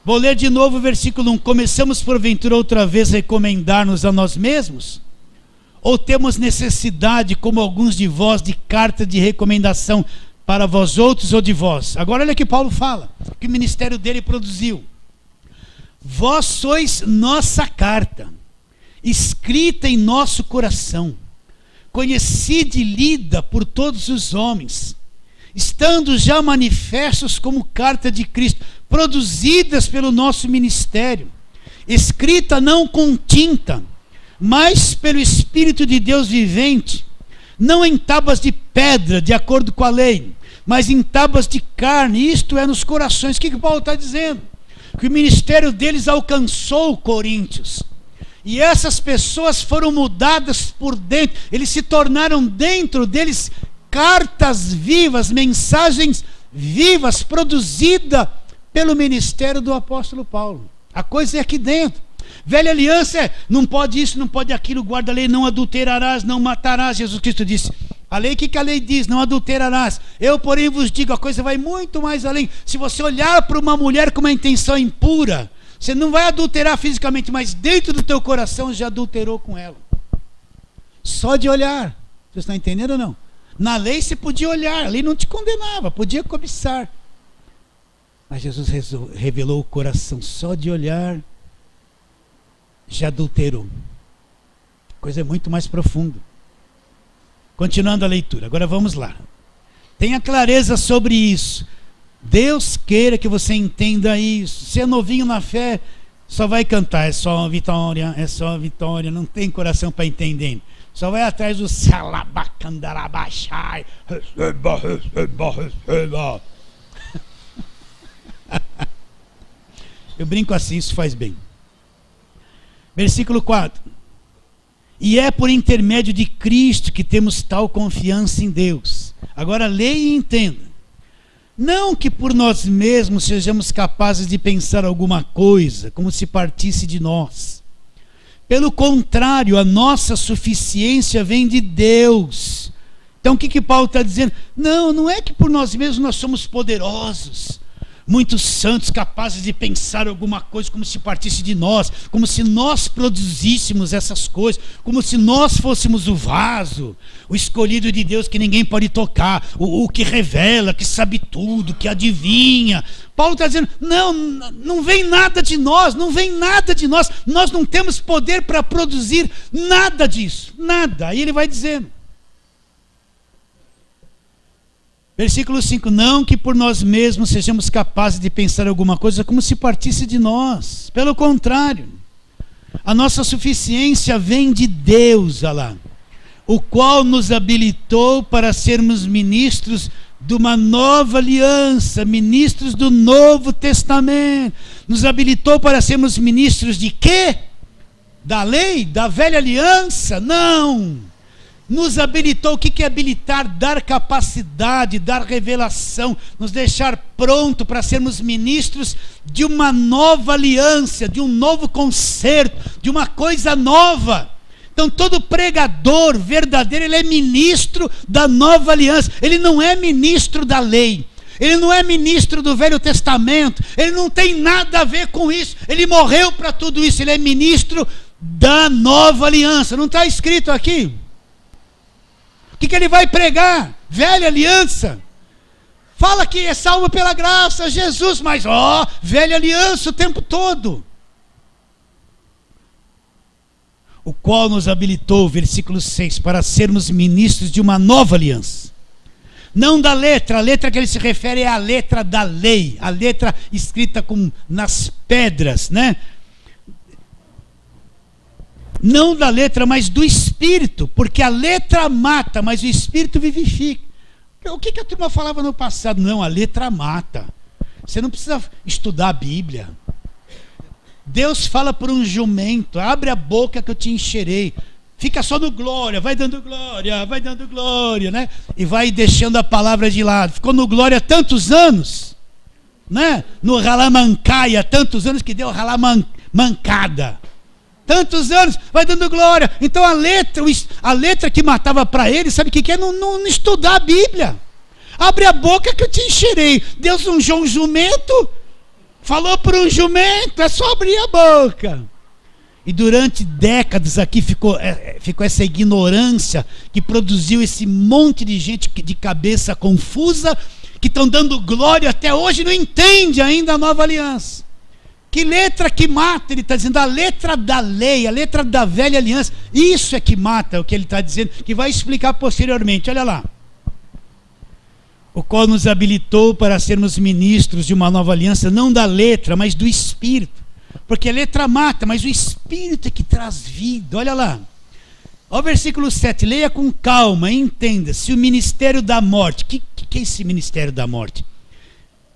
Vou ler de novo o versículo 1. Começamos porventura outra vez a recomendar-nos a nós mesmos? Ou temos necessidade, como alguns de vós, de carta de recomendação para vós outros ou de vós? Agora olha que Paulo fala, que o ministério dele produziu. Vós sois nossa carta, escrita em nosso coração, conhecida e lida por todos os homens, estando já manifestos como carta de Cristo, produzidas pelo nosso ministério, escrita não com tinta, mas pelo Espírito de Deus vivente, não em tábuas de pedra, de acordo com a lei, mas em tábuas de carne, isto é, nos corações. O que Paulo está dizendo? Que o ministério deles alcançou Coríntios, e essas pessoas foram mudadas por dentro, eles se tornaram dentro deles cartas vivas, mensagens vivas, produzidas pelo ministério do apóstolo Paulo. A coisa é aqui dentro. Velha aliança é, não pode isso, não pode aquilo, guarda a lei, não adulterarás, não matarás. Jesus Cristo disse, a lei, o que a lei diz? Não adulterarás. Eu, porém, vos digo, a coisa vai muito mais além. Se você olhar para uma mulher com uma intenção impura, você não vai adulterar fisicamente, mas dentro do teu coração já adulterou com ela. Só de olhar. Você está entendendo ou não? Na lei você podia olhar, a lei não te condenava, podia cobiçar. Mas Jesus revelou o coração, só de olhar já adulterou. A coisa é muito mais profunda. Continuando a leitura, agora vamos lá. Tenha clareza sobre isso. Deus queira que você entenda isso. Se é novinho na fé, só vai cantar, é só vitória, não tem coração para entender. Só vai atrás do salabacandarabachai. Eu brinco assim, isso faz bem. Versículo 4. E é por intermédio de Cristo que temos tal confiança em Deus. Agora leia e entenda. Não que por nós mesmos sejamos capazes de pensar alguma coisa, como se partisse de nós. Pelo contrário, a nossa suficiência vem de Deus. Então o que Paulo está dizendo? Não é que por nós mesmos nós somos poderosos, muitos santos capazes de pensar alguma coisa como se partisse de nós, como se nós produzíssemos essas coisas, como se nós fôssemos o vaso, o escolhido de Deus que ninguém pode tocar, o que revela, que sabe tudo, que adivinha. Paulo está dizendo, não vem nada de nós, nós não temos poder para produzir nada disso, nada. Aí ele vai dizendo, Versículo 5, não que por nós mesmos sejamos capazes de pensar alguma coisa como se partisse de nós. Pelo contrário, a nossa suficiência vem de Deus, olha lá, o qual nos habilitou para sermos ministros de uma nova aliança, ministros do Novo Testamento. Nos habilitou para sermos ministros de quê? Da lei? Da velha aliança? Não! Nos habilitou. O que é habilitar? Dar capacidade, dar revelação, nos deixar pronto para sermos ministros de uma nova aliança, de um novo concerto, de uma coisa nova. Então todo pregador verdadeiro, ele é ministro da nova aliança. Ele não é ministro da lei. Ele não é ministro do Velho Testamento. Ele não tem nada a ver com isso. Ele morreu para tudo isso. Ele é ministro da nova aliança. Não está escrito aqui? O que ele vai pregar? Velha aliança. Fala que é salvo pela graça, Jesus, mas velha aliança o tempo todo. O qual nos habilitou, versículo 6, para sermos ministros de uma nova aliança. Não da letra, a letra que ele se refere é a letra da lei, a letra escrita nas pedras, né? Não da letra, mas do Espírito, porque a letra mata, mas o Espírito vivifica. O que a turma falava no passado? Não, a letra mata. Você não precisa estudar a Bíblia. Deus fala por um jumento, abre a boca que eu te encherei. Fica só no glória, vai dando glória, né? E vai deixando a palavra de lado. Ficou no glória tantos anos, né? No ralamancaia, tantos anos que deu ralamancada. Tantos anos, vai dando glória. Então a letra que matava para ele, sabe o que é? Não estudar a Bíblia. Abre a boca que eu te encherei. Deus ungiu um jumento, falou por um jumento, é só abrir a boca. E durante décadas aqui ficou essa ignorância que produziu esse monte de gente de cabeça confusa, que estão dando glória até hoje, não entende ainda a nova aliança. Que letra que mata? Ele está dizendo a letra da lei, a letra da velha aliança. Isso é que mata, o que ele está dizendo, que vai explicar posteriormente. Olha lá. O qual nos habilitou para sermos ministros de uma nova aliança, não da letra, mas do Espírito. Porque a letra mata, mas o Espírito é que traz vida. Olha lá. Olha o versículo 7. Leia com calma e entenda. Se o ministério da morte. O que é esse ministério da morte?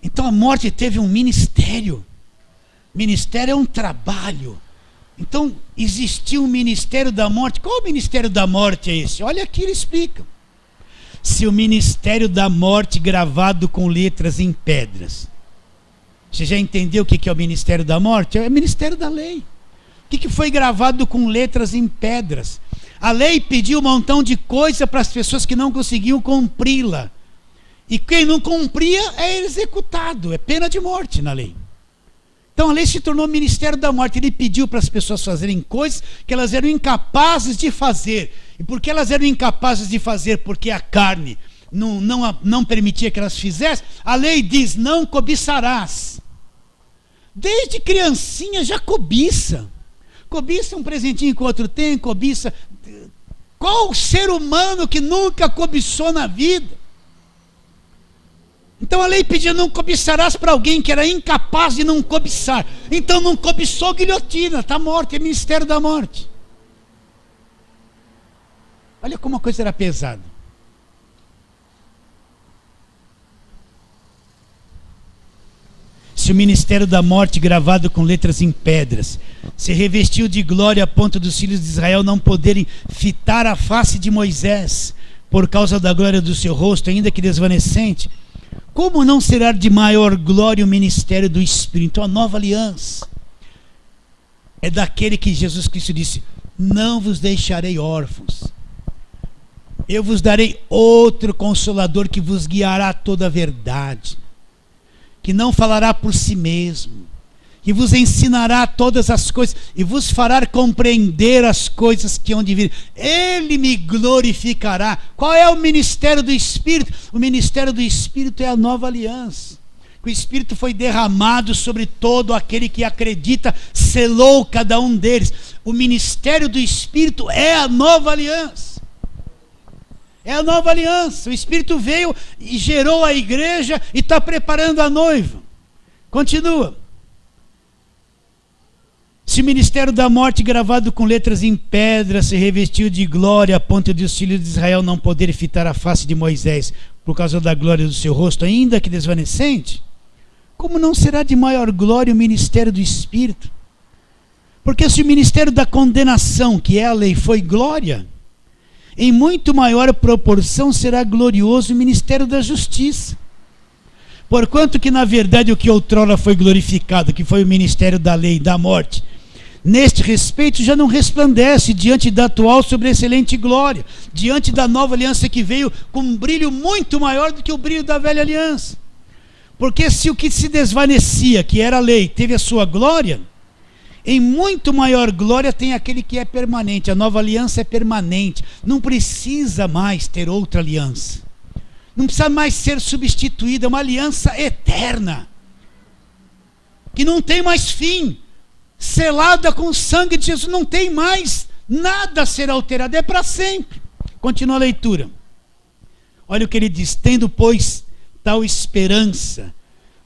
Então a morte teve um ministério. Ministério é um trabalho. Então existiu um ministério da morte. Qual o ministério da morte é esse? Olha aqui, ele explica. Se o ministério da morte gravado com letras em pedras. Você já entendeu o que é o ministério da morte? É o ministério da lei. O que foi gravado com letras em pedras? A lei pediu um montão de coisa para as pessoas que não conseguiam cumpri-la. E quem não cumpria é executado, é pena de morte na lei. Então a lei se tornou ministério da morte. Ele pediu para as pessoas fazerem coisas que elas eram incapazes de fazer. E por que elas eram incapazes de fazer? Porque a carne não permitia que elas fizessem. A lei diz, não cobiçarás. Desde criancinha já cobiça. Cobiça um presentinho que o outro tem, cobiça. Qual ser humano que nunca cobiçou na vida? Então a lei pedia, não cobiçarás, para alguém que era incapaz de não cobiçar. Então não cobiçou, guilhotina, está morto, é ministério da morte. Olha como a coisa era pesada. Se o ministério da morte gravado com letras em pedras se revestiu de glória a ponto dos filhos de Israel não poderem fitar a face de Moisés por causa da glória do seu rosto, ainda que desvanecente, como não será de maior glória o ministério do Espírito? Então a nova aliança é daquele que Jesus Cristo disse, não vos deixarei órfãos, eu vos darei outro consolador que vos guiará a toda a verdade, que não falará por si mesmo, que vos ensinará todas as coisas e vos fará compreender as coisas que hão de vir. Ele me glorificará. Qual é o ministério do Espírito? O ministério do Espírito é a nova aliança. O Espírito foi derramado sobre todo aquele que acredita, selou cada um deles. O ministério do Espírito é a nova aliança. É a nova aliança. O Espírito veio e gerou a igreja e está preparando a noiva. Continua. Se o ministério da morte, gravado com letras em pedra, se revestiu de glória, a ponto de os filhos de Israel não poderem fitar a face de Moisés por causa da glória do seu rosto, ainda que desvanecente, como não será de maior glória o ministério do Espírito? Porque se o ministério da condenação, que é a lei, foi glória, em muito maior proporção será glorioso o ministério da justiça. Porquanto que na verdade o que outrora foi glorificado, que foi o ministério da lei e da morte, neste respeito já não resplandece diante da atual sobreexcelente glória, diante da nova aliança que veio com um brilho muito maior do que o brilho da velha aliança. Porque se o que se desvanecia, que era a lei, teve a sua glória, em muito maior glória tem aquele que é permanente. A nova aliança é permanente, não precisa mais ter outra aliança, não precisa mais ser substituída, é uma aliança eterna, que não tem mais fim, selada com o sangue de Jesus, não tem mais nada a ser alterado, é para sempre. Continua a leitura. Olha o que ele diz: tendo, pois, tal esperança,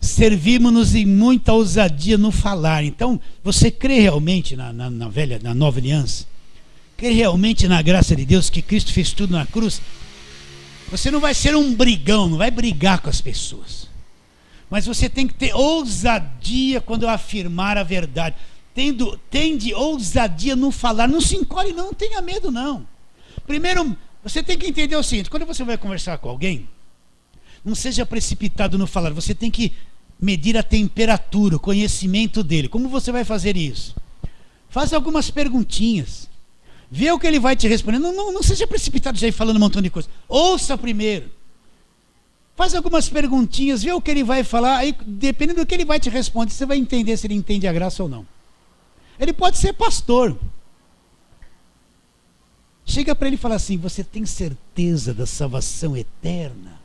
servimos-nos em muita ousadia no falar. Então, você crê realmente na nova aliança? Crê realmente na graça de Deus, que Cristo fez tudo na cruz? Você não vai ser um brigão, não vai brigar com as pessoas, mas você tem que ter ousadia quando afirmar a verdade. Tende ousadia no falar, não se encolhe não tenha medo não. Primeiro, você tem que entender o seguinte: quando você vai conversar com alguém, não seja precipitado no falar, você tem que medir a temperatura, o conhecimento dele. Como você vai fazer isso? Faz algumas perguntinhas, vê o que ele vai te responder. Não seja precipitado já ir falando um montão de coisa. Ouça primeiro, faz algumas perguntinhas, vê o que ele vai falar, aí dependendo do que ele vai te responder, você vai entender se ele entende a graça ou não. Ele pode ser pastor. Chega para ele e fala assim: você tem certeza da salvação eterna?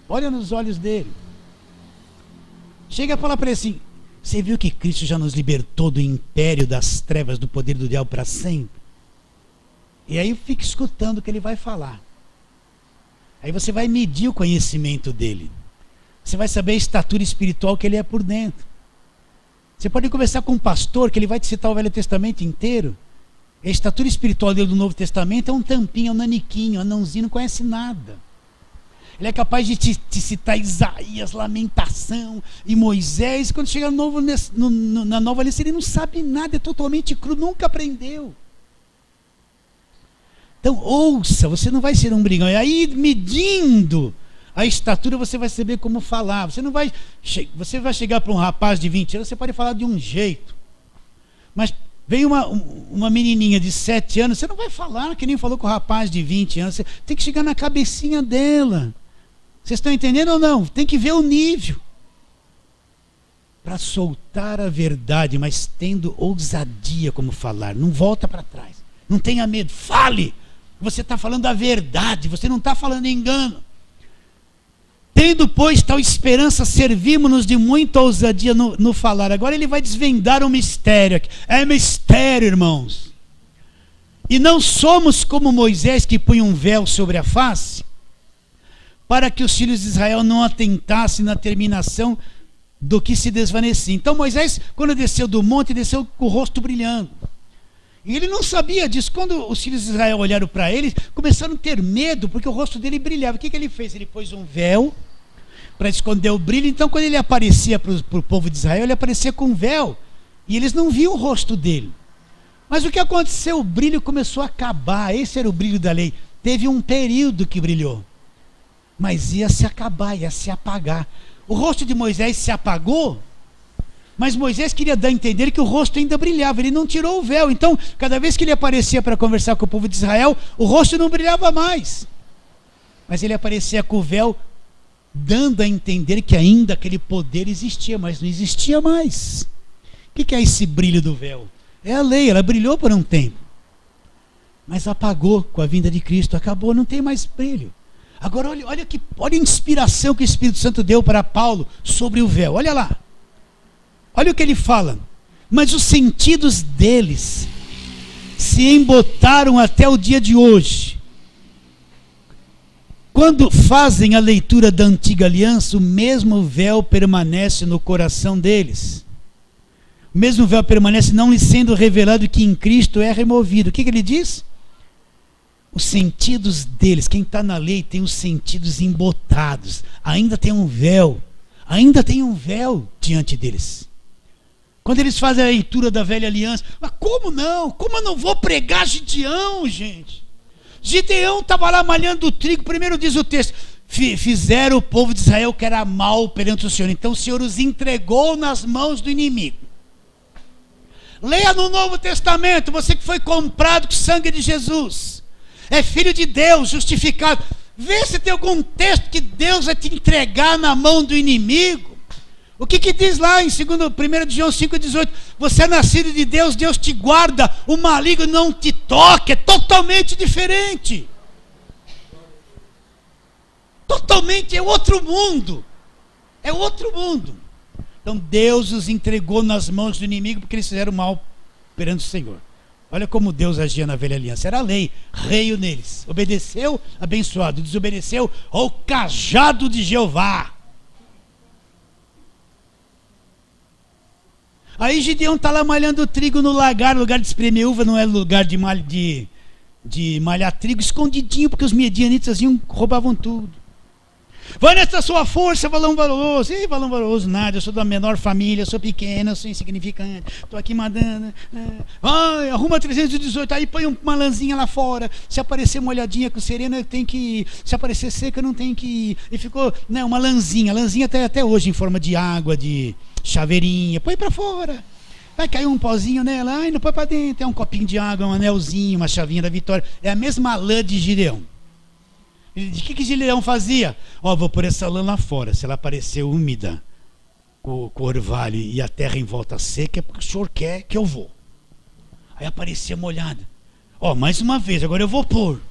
Olha nos olhos dele. Chega a falar para ele assim: você viu que Cristo já nos libertou do império das trevas, do poder do diabo para sempre? E aí fica escutando o que ele vai falar. Aí você vai medir o conhecimento dele. Você vai saber a estatura espiritual que ele é por dentro. Você pode conversar com um pastor que ele vai te citar o Velho Testamento inteiro. A estatura espiritual dele do Novo Testamento é um tampinho, é um naniquinho, um anãozinho, não conhece nada. Ele é capaz de te citar Isaías, Lamentação e Moisés. Quando chega na nova aliança, ele não sabe nada, é totalmente cru, nunca aprendeu. Então ouça, você não vai ser um brigão. E aí, medindo a estatura, você vai saber como falar. Você vai chegar para um rapaz de 20 anos, você pode falar de um jeito. Mas vem uma menininha de 7 anos, você não vai falar que nem falou com o rapaz de 20 anos. Você tem que chegar na cabecinha dela. Vocês estão entendendo ou não? Tem que ver o nível. Para soltar a verdade, mas tendo ousadia como falar. Não volta para trás. Não tenha medo. Fale. Você está falando a verdade. Você não está falando engano. Tendo, pois, tal esperança, servimos-nos de muita ousadia no falar. Agora ele vai desvendar um mistério aqui. É mistério, irmãos. E não somos como Moisés, que punha um véu sobre a face, para que os filhos de Israel não atentassem na terminação do que se desvanecia. Então Moisés, quando desceu do monte, desceu com o rosto brilhando. E ele não sabia disso. Quando os filhos de Israel olharam para ele, começaram a ter medo, porque o rosto dele brilhava. O que ele fez? Ele pôs um véu para esconder o brilho. Então quando ele aparecia para o povo de Israel, ele aparecia com um véu. E eles não viam o rosto dele. Mas o que aconteceu? O brilho começou a acabar. Esse era o brilho da lei. Teve um período que brilhou, mas ia se acabar, ia se apagar. O rosto de Moisés se apagou, mas Moisés queria dar a entender que o rosto ainda brilhava. Ele não tirou o véu. Então, cada vez que ele aparecia para conversar com o povo de Israel, o rosto não brilhava mais, mas ele aparecia com o véu, dando a entender que ainda aquele poder existia, mas não existia mais. O que é esse brilho do véu? É a lei. Ela brilhou por um tempo, mas apagou com a vinda de Cristo. Acabou, não tem mais brilho. Agora olha a inspiração que o Espírito Santo deu para Paulo sobre o véu. Olha lá. Olha o que ele fala. Mas os sentidos deles se embotaram até o dia de hoje. quando fazem a leitura da antiga aliança, o mesmo véu permanece no coração deles. O mesmo véu permanece, não lhe sendo revelado que em Cristo é removido. O que ele diz? Os sentidos deles, quem está na lei tem os sentidos embotados. Ainda tem um véu diante deles. Quando eles fazem a leitura da velha aliança, mas como não? Como eu não vou pregar Gideão, gente? Gideão estava lá malhando o trigo. Primeiro diz o texto, fizeram o povo de Israel que era mal perante o Senhor. Então o Senhor os entregou nas mãos do inimigo. Leia no Novo Testamento, você que foi comprado com o sangue de Jesus, é filho de Deus, justificado. Vê se tem algum texto que Deus vai te entregar na mão do inimigo. O que diz lá em 1 João 5,18? Você é nascido de Deus, Deus te guarda, o maligno não te toca. É totalmente diferente. Totalmente, é outro mundo. É outro mundo. Então Deus os entregou nas mãos do inimigo porque eles fizeram mal perante o Senhor. Olha como Deus agia na velha aliança. Era a lei, reio neles. Obedeceu, abençoado. Desobedeceu, ao cajado de Jeová. Aí Gideão está lá malhando trigo no lagar. Lugar de espremer uva não é lugar de malhar trigo. Escondidinho, porque os medianitas roubavam tudo. Vai nessa sua força, valão valoroso. Ei, valão valoroso, nada, eu sou da menor família, sou pequena, sou insignificante, estou aqui mandando. Vai, arruma 318, aí põe uma lãzinha lá fora. Se aparecer molhadinha com serena, eu tenho que ir. Se aparecer seca, eu não tenho que ir. E ficou, né, uma lãzinha. Lãzinha até hoje em forma de água, de chaveirinha. Põe para fora. Vai cair um pozinho nela, ai, não põe para dentro. É um copinho de água, um anelzinho, uma chavinha da vitória. É a mesma lã de Gideão. De que Gideão fazia? Vou pôr essa lã lá fora. Se ela aparecer úmida, com o orvalho e a terra em volta seca, é porque o senhor quer que eu vou. Aí aparecia molhada. Mais uma vez, agora eu vou pôr.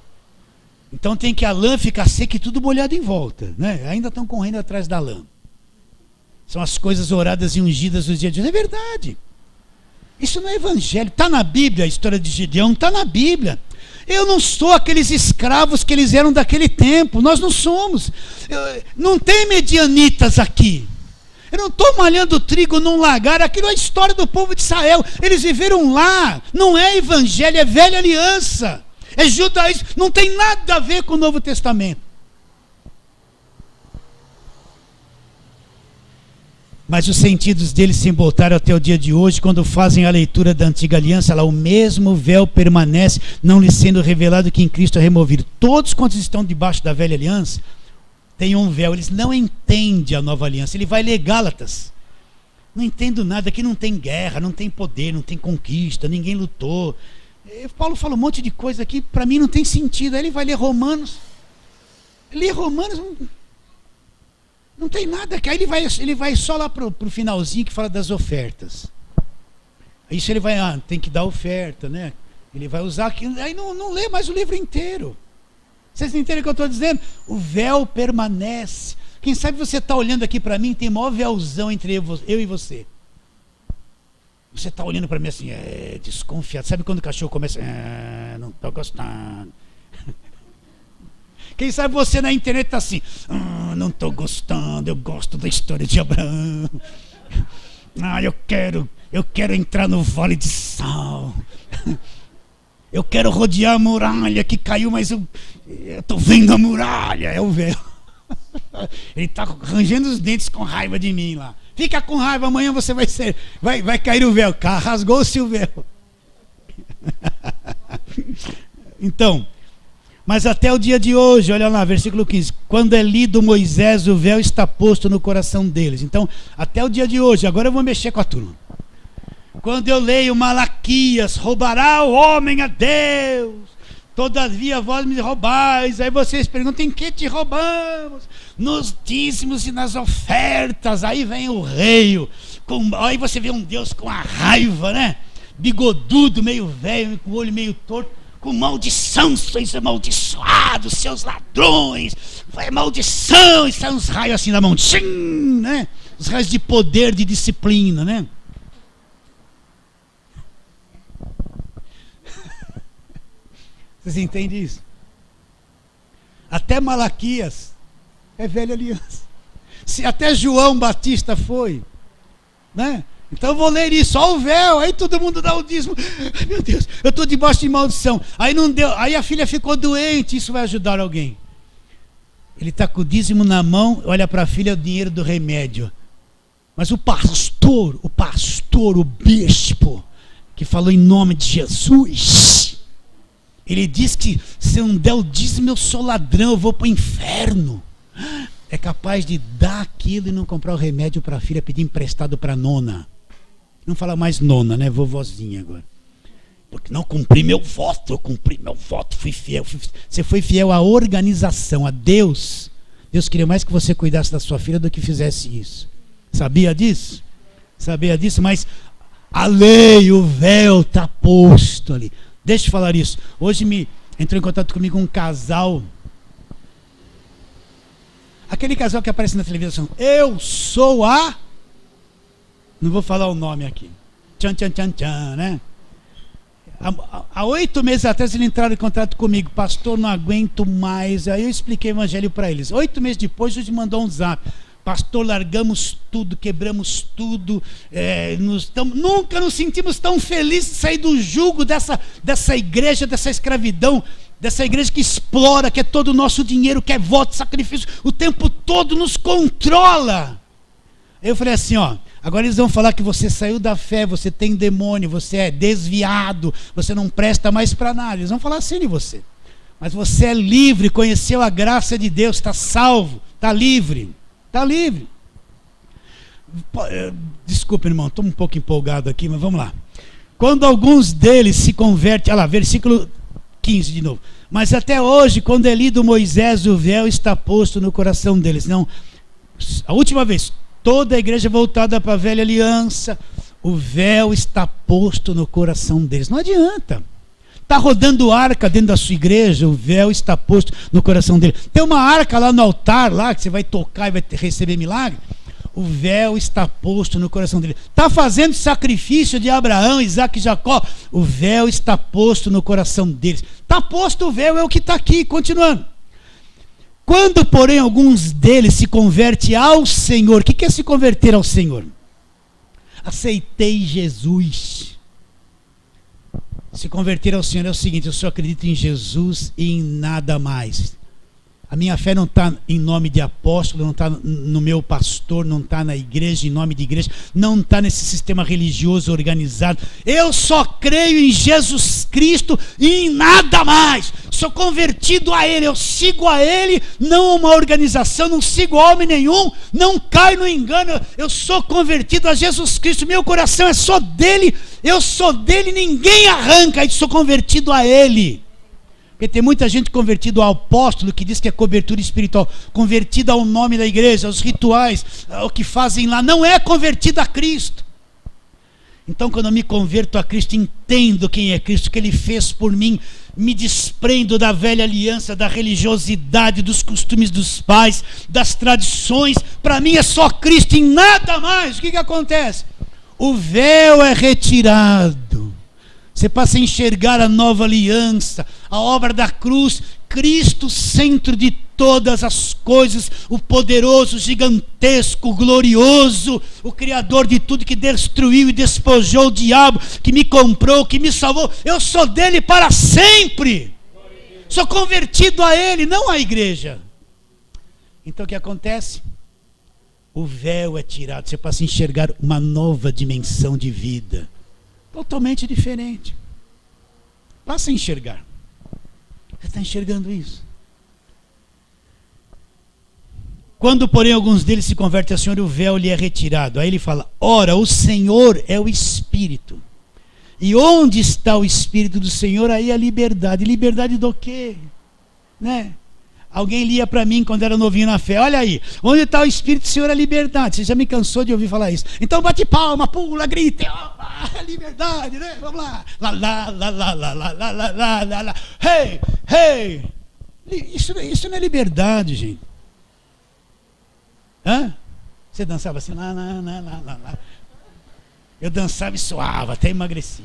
Então tem que a lã ficar seca e tudo molhado em volta, né? Ainda estão correndo atrás da lã. São as coisas oradas e ungidas dos dias de hoje. É verdade. Isso não é evangelho. Está na Bíblia, a história de Gideão está na Bíblia. Eu não sou aqueles escravos que eles eram daquele tempo. Nós não somos. Não tem medianitas aqui. Eu não estou malhando trigo num lagar. Aquilo é a história do povo de Israel. Eles viveram lá. Não é evangelho, é velha aliança. É judaísmo. Não tem nada a ver com o Novo Testamento. Mas os sentidos deles se embotaram até o dia de hoje, quando fazem a leitura da antiga aliança, lá o mesmo véu permanece, não lhe sendo revelado que em Cristo é removido. Todos quantos estão debaixo da velha aliança, têm um véu, eles não entendem a nova aliança. Ele vai ler Gálatas. Não entendo nada, aqui não tem guerra, não tem poder, não tem conquista, ninguém lutou. Paulo fala um monte de coisa aqui, para mim não tem sentido. Aí ele vai ler Romanos. Ler Romanos... Não tem nada, que aí ele vai só lá pro finalzinho que fala das ofertas. Isso ele vai, tem que dar oferta, né? Ele vai usar aquilo, aí não lê mais o livro inteiro. Vocês entendem o que eu estou dizendo? O véu permanece. Quem sabe você está olhando aqui para mim, tem maior véuzão entre eu e você. Você está olhando para mim assim, desconfiado. Sabe quando o cachorro começa, não estou gostando. Quem sabe você na internet está assim, não estou gostando, eu gosto da história de Abraão. Eu quero entrar no vale de sal. Eu quero rodear a muralha que caiu, mas eu estou vendo a muralha. É o véu. Ele está rangendo os dentes com raiva de mim lá. Fica com raiva, amanhã você vai cair o véu. Rasgou-se o véu. Então... Mas até o dia de hoje, olha lá, versículo 15. Quando é lido Moisés, o véu está posto no coração deles. Então, até o dia de hoje, agora eu vou mexer com a turma. Quando eu leio Malaquias, roubará o homem a Deus. Todavia vós me roubais. Aí vocês perguntam, em que te roubamos? Nos dízimos e nas ofertas. Aí vem o rei. Aí você vê um Deus com a raiva, né? Bigodudo, meio velho, com o olho meio torto. Com maldição, sois amaldiçoados, seus ladrões, vai maldição, e saem uns raios assim na mão, tchim, né? Os raios de poder, de disciplina, né? Vocês entendem isso? Até Malaquias é velha aliança. Se até João Batista foi, né? Então eu vou ler isso, ó o véu, aí todo mundo dá o dízimo. Ai, meu Deus, eu estou debaixo de maldição. Aí não deu, aí a filha ficou doente, isso vai ajudar alguém. Ele está com o dízimo na mão, olha para a filha, o dinheiro do remédio. Mas o pastor, o bispo, que falou em nome de Jesus, ele diz que se eu não der o dízimo eu sou ladrão, eu vou para o inferno. É capaz de dar aquilo e não comprar o remédio para a filha, pedir emprestado para a nona. Não fala mais nona, né? Vovozinha agora. Porque não cumpri meu voto, eu cumpri meu voto, fui fiel. Você foi fiel à organização, a Deus. Deus queria mais que você cuidasse da sua filha do que fizesse isso. Sabia disso? Sabia disso? Mas a lei, o véu está posto ali. Deixa eu falar isso. Hoje entrou em contato comigo um casal. Aquele casal que aparece na televisão. Eu sou a... Não vou falar o nome aqui. Tchan, tchan, tchan, tchan, né? Há 8 meses atrás eles entraram em contato comigo. Pastor, não aguento mais. Aí eu expliquei o evangelho para eles. 8 meses depois, eles mandaram um zap. Pastor, largamos tudo, quebramos tudo. Nunca nos sentimos tão felizes de sair do jugo dessa igreja, dessa escravidão. Dessa igreja que explora, quer todo o nosso dinheiro, quer voto, sacrifício. O tempo todo nos controla. Aí eu falei assim, ó. Agora eles vão falar que você saiu da fé, você tem demônio, você é desviado, você não presta mais para nada. Eles vão falar assim de você. Mas você é livre, conheceu a graça de Deus, está salvo, está livre. Está livre. Desculpa, irmão, estou um pouco empolgado aqui, mas vamos lá. Quando alguns deles se convertem, olha lá, versículo 15 de novo. Mas até hoje, quando é lido Moisés, o véu está posto no coração deles. Não, a última vez, toda a igreja voltada para a velha aliança, o véu está posto no coração deles. Não adianta. Está rodando arca dentro da sua igreja, o véu está posto no coração dele. Tem uma arca lá no altar, lá que você vai tocar e vai receber milagre. O véu está posto no coração dele. Está fazendo sacrifício de Abraão, Isaac e Jacó. O véu está posto no coração deles. Está posto o véu, é o que está aqui, continuando. Quando, porém, alguns deles se convertem ao Senhor. O que é se converter ao Senhor? Aceitei Jesus. Se converter ao Senhor é o seguinte: eu só acredito em Jesus e em nada mais. A minha fé não está em nome de apóstolo, não está no meu pastor, não está na igreja, em nome de igreja, não está nesse sistema religioso organizado. Eu só creio em Jesus Cristo e em nada mais. Sou convertido a Ele, eu sigo a Ele, não a uma organização, não sigo homem nenhum, não caio no engano. Eu sou convertido a Jesus Cristo, meu coração é só dele, eu sou dele, ninguém arranca, eu sou convertido a Ele. Porque tem muita gente convertida ao apóstolo, que diz que é cobertura espiritual, convertida ao nome da igreja, aos rituais, ao que fazem lá, não é convertida a Cristo. Então, quando eu me converto a Cristo, entendo quem é Cristo, o que Ele fez por mim, me desprendo da velha aliança, da religiosidade, dos costumes dos pais, das tradições. Para mim é só Cristo e nada mais. O que acontece? O véu é retirado. Você passa a enxergar a nova aliança, a obra da cruz, Cristo, centro de todas as coisas, o poderoso, gigantesco, glorioso, o Criador de tudo, que destruiu e despojou o diabo, que me comprou, que me salvou. Eu sou dele para sempre. Sou convertido a Ele, não à igreja. Então o que acontece? O véu é tirado, você passa a enxergar uma nova dimensão de vida. Totalmente diferente. Passa a enxergar. Você está enxergando isso? Quando, porém, alguns deles se convertem ao Senhor, o véu lhe é retirado. Aí ele fala: ora, o Senhor é o Espírito. E onde está o Espírito do Senhor, aí a liberdade. Liberdade do quê? Né? Alguém lia para mim quando era novinho na fé: olha aí, onde está o Espírito do Senhor, a liberdade. Você já me cansou de ouvir falar isso. Então bate palma, pula, grita, liberdade, né? Vamos lá. Lá, lá, lá, lá, lá, lá, lá, lá, lá, lá. Hey, hey. Isso não é liberdade, gente. Hã? Você dançava assim, lá, lá, lá, lá, lá, lá. Eu dançava e suava, até emagrecia.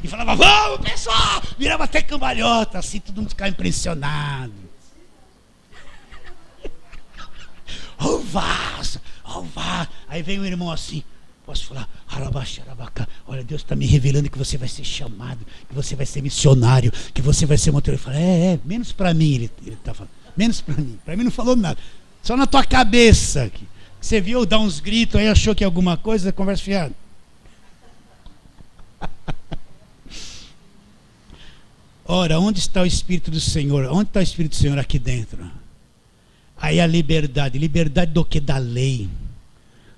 E falava: vamos, pessoal! Virava até cambalhota, assim, todo mundo ficava impressionado. vaso, ó o vaso. Aí vem um irmão assim, posso falar, olha, Deus está me revelando que você vai ser chamado, que você vai ser missionário, que você vai ser motorista. Ele fala, menos para mim, ele está falando, menos para mim não falou nada, só na tua cabeça aqui. Você viu dar uns gritos aí, achou que é alguma coisa, conversa fiada. Ora, onde está o Espírito do Senhor? Onde está o Espírito do Senhor? Aqui dentro. Aí a liberdade. Liberdade do que? Da lei.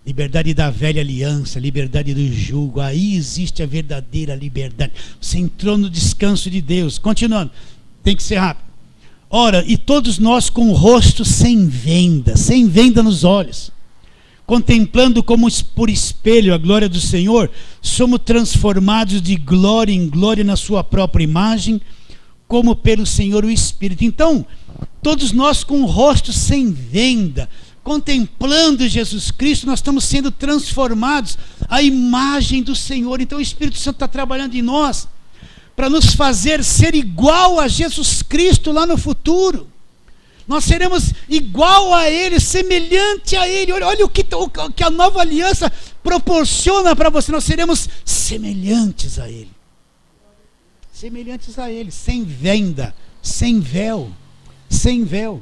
Liberdade da velha aliança. Liberdade do jugo. Aí existe a verdadeira liberdade. Você entrou no descanso de Deus. Continuando. Tem que ser rápido. Ora, e todos nós com o rosto sem venda nos olhos, contemplando como por espelho a glória do Senhor, somos transformados de glória em glória na sua própria imagem, como pelo Senhor o Espírito. Então, todos nós com o rosto sem venda, contemplando Jesus Cristo, nós estamos sendo transformados à imagem do Senhor. Então o Espírito Santo está trabalhando em nós para nos fazer ser igual a Jesus Cristo lá no futuro. Nós seremos igual a Ele, semelhante a Ele. Olha o que a nova aliança proporciona para você. Nós seremos semelhantes a Ele. Semelhantes a Ele, sem venda, sem véu. Sem véu.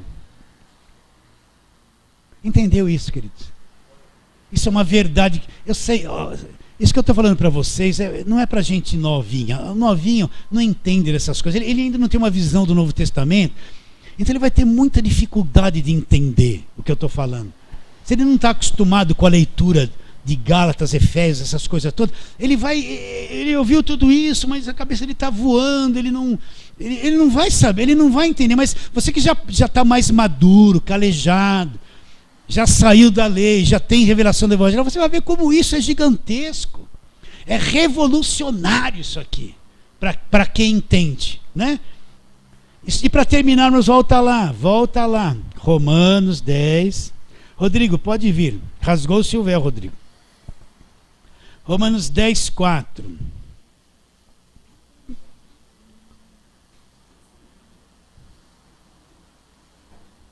Entendeu isso, queridos? Isso é uma verdade. Eu sei, isso que eu estou falando para vocês não é para gente novinha. O novinho não entende dessas coisas. Ele ainda não tem uma visão do Novo Testamento. Então ele vai ter muita dificuldade de entender o que eu estou falando. Se ele não está acostumado com a leitura de Gálatas, Efésios, essas coisas todas, ele ouviu tudo isso, mas a cabeça dele está voando, ele não vai saber, ele não vai entender. Mas você que já está mais maduro, calejado, já saiu da lei, já tem revelação do Evangelho, você vai ver como isso é gigantesco. É revolucionário isso aqui, para quem entende, né? E para terminarmos, volta lá, Romanos 10. Rodrigo, pode vir. Rasgou-se o véu, Rodrigo. Romanos 10, 4.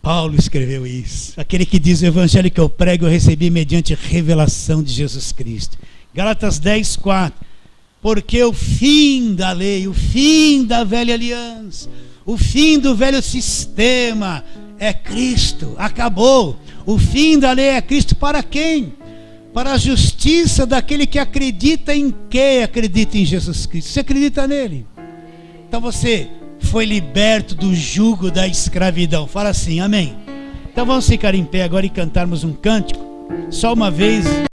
Paulo escreveu isso. Aquele que diz: o evangelho que eu prego eu recebi mediante revelação de Jesus Cristo. Gálatas 10, 4. Porque o fim da lei, o fim da velha aliança, o fim do velho sistema é Cristo, acabou. O fim da lei é Cristo para quem? Para a justiça daquele que acredita em quem? Acredita em Jesus Cristo. Você acredita nele? Então você foi liberto do jugo da escravidão. Fala assim, amém. Então vamos ficar em pé agora e cantarmos um cântico. Só uma vez.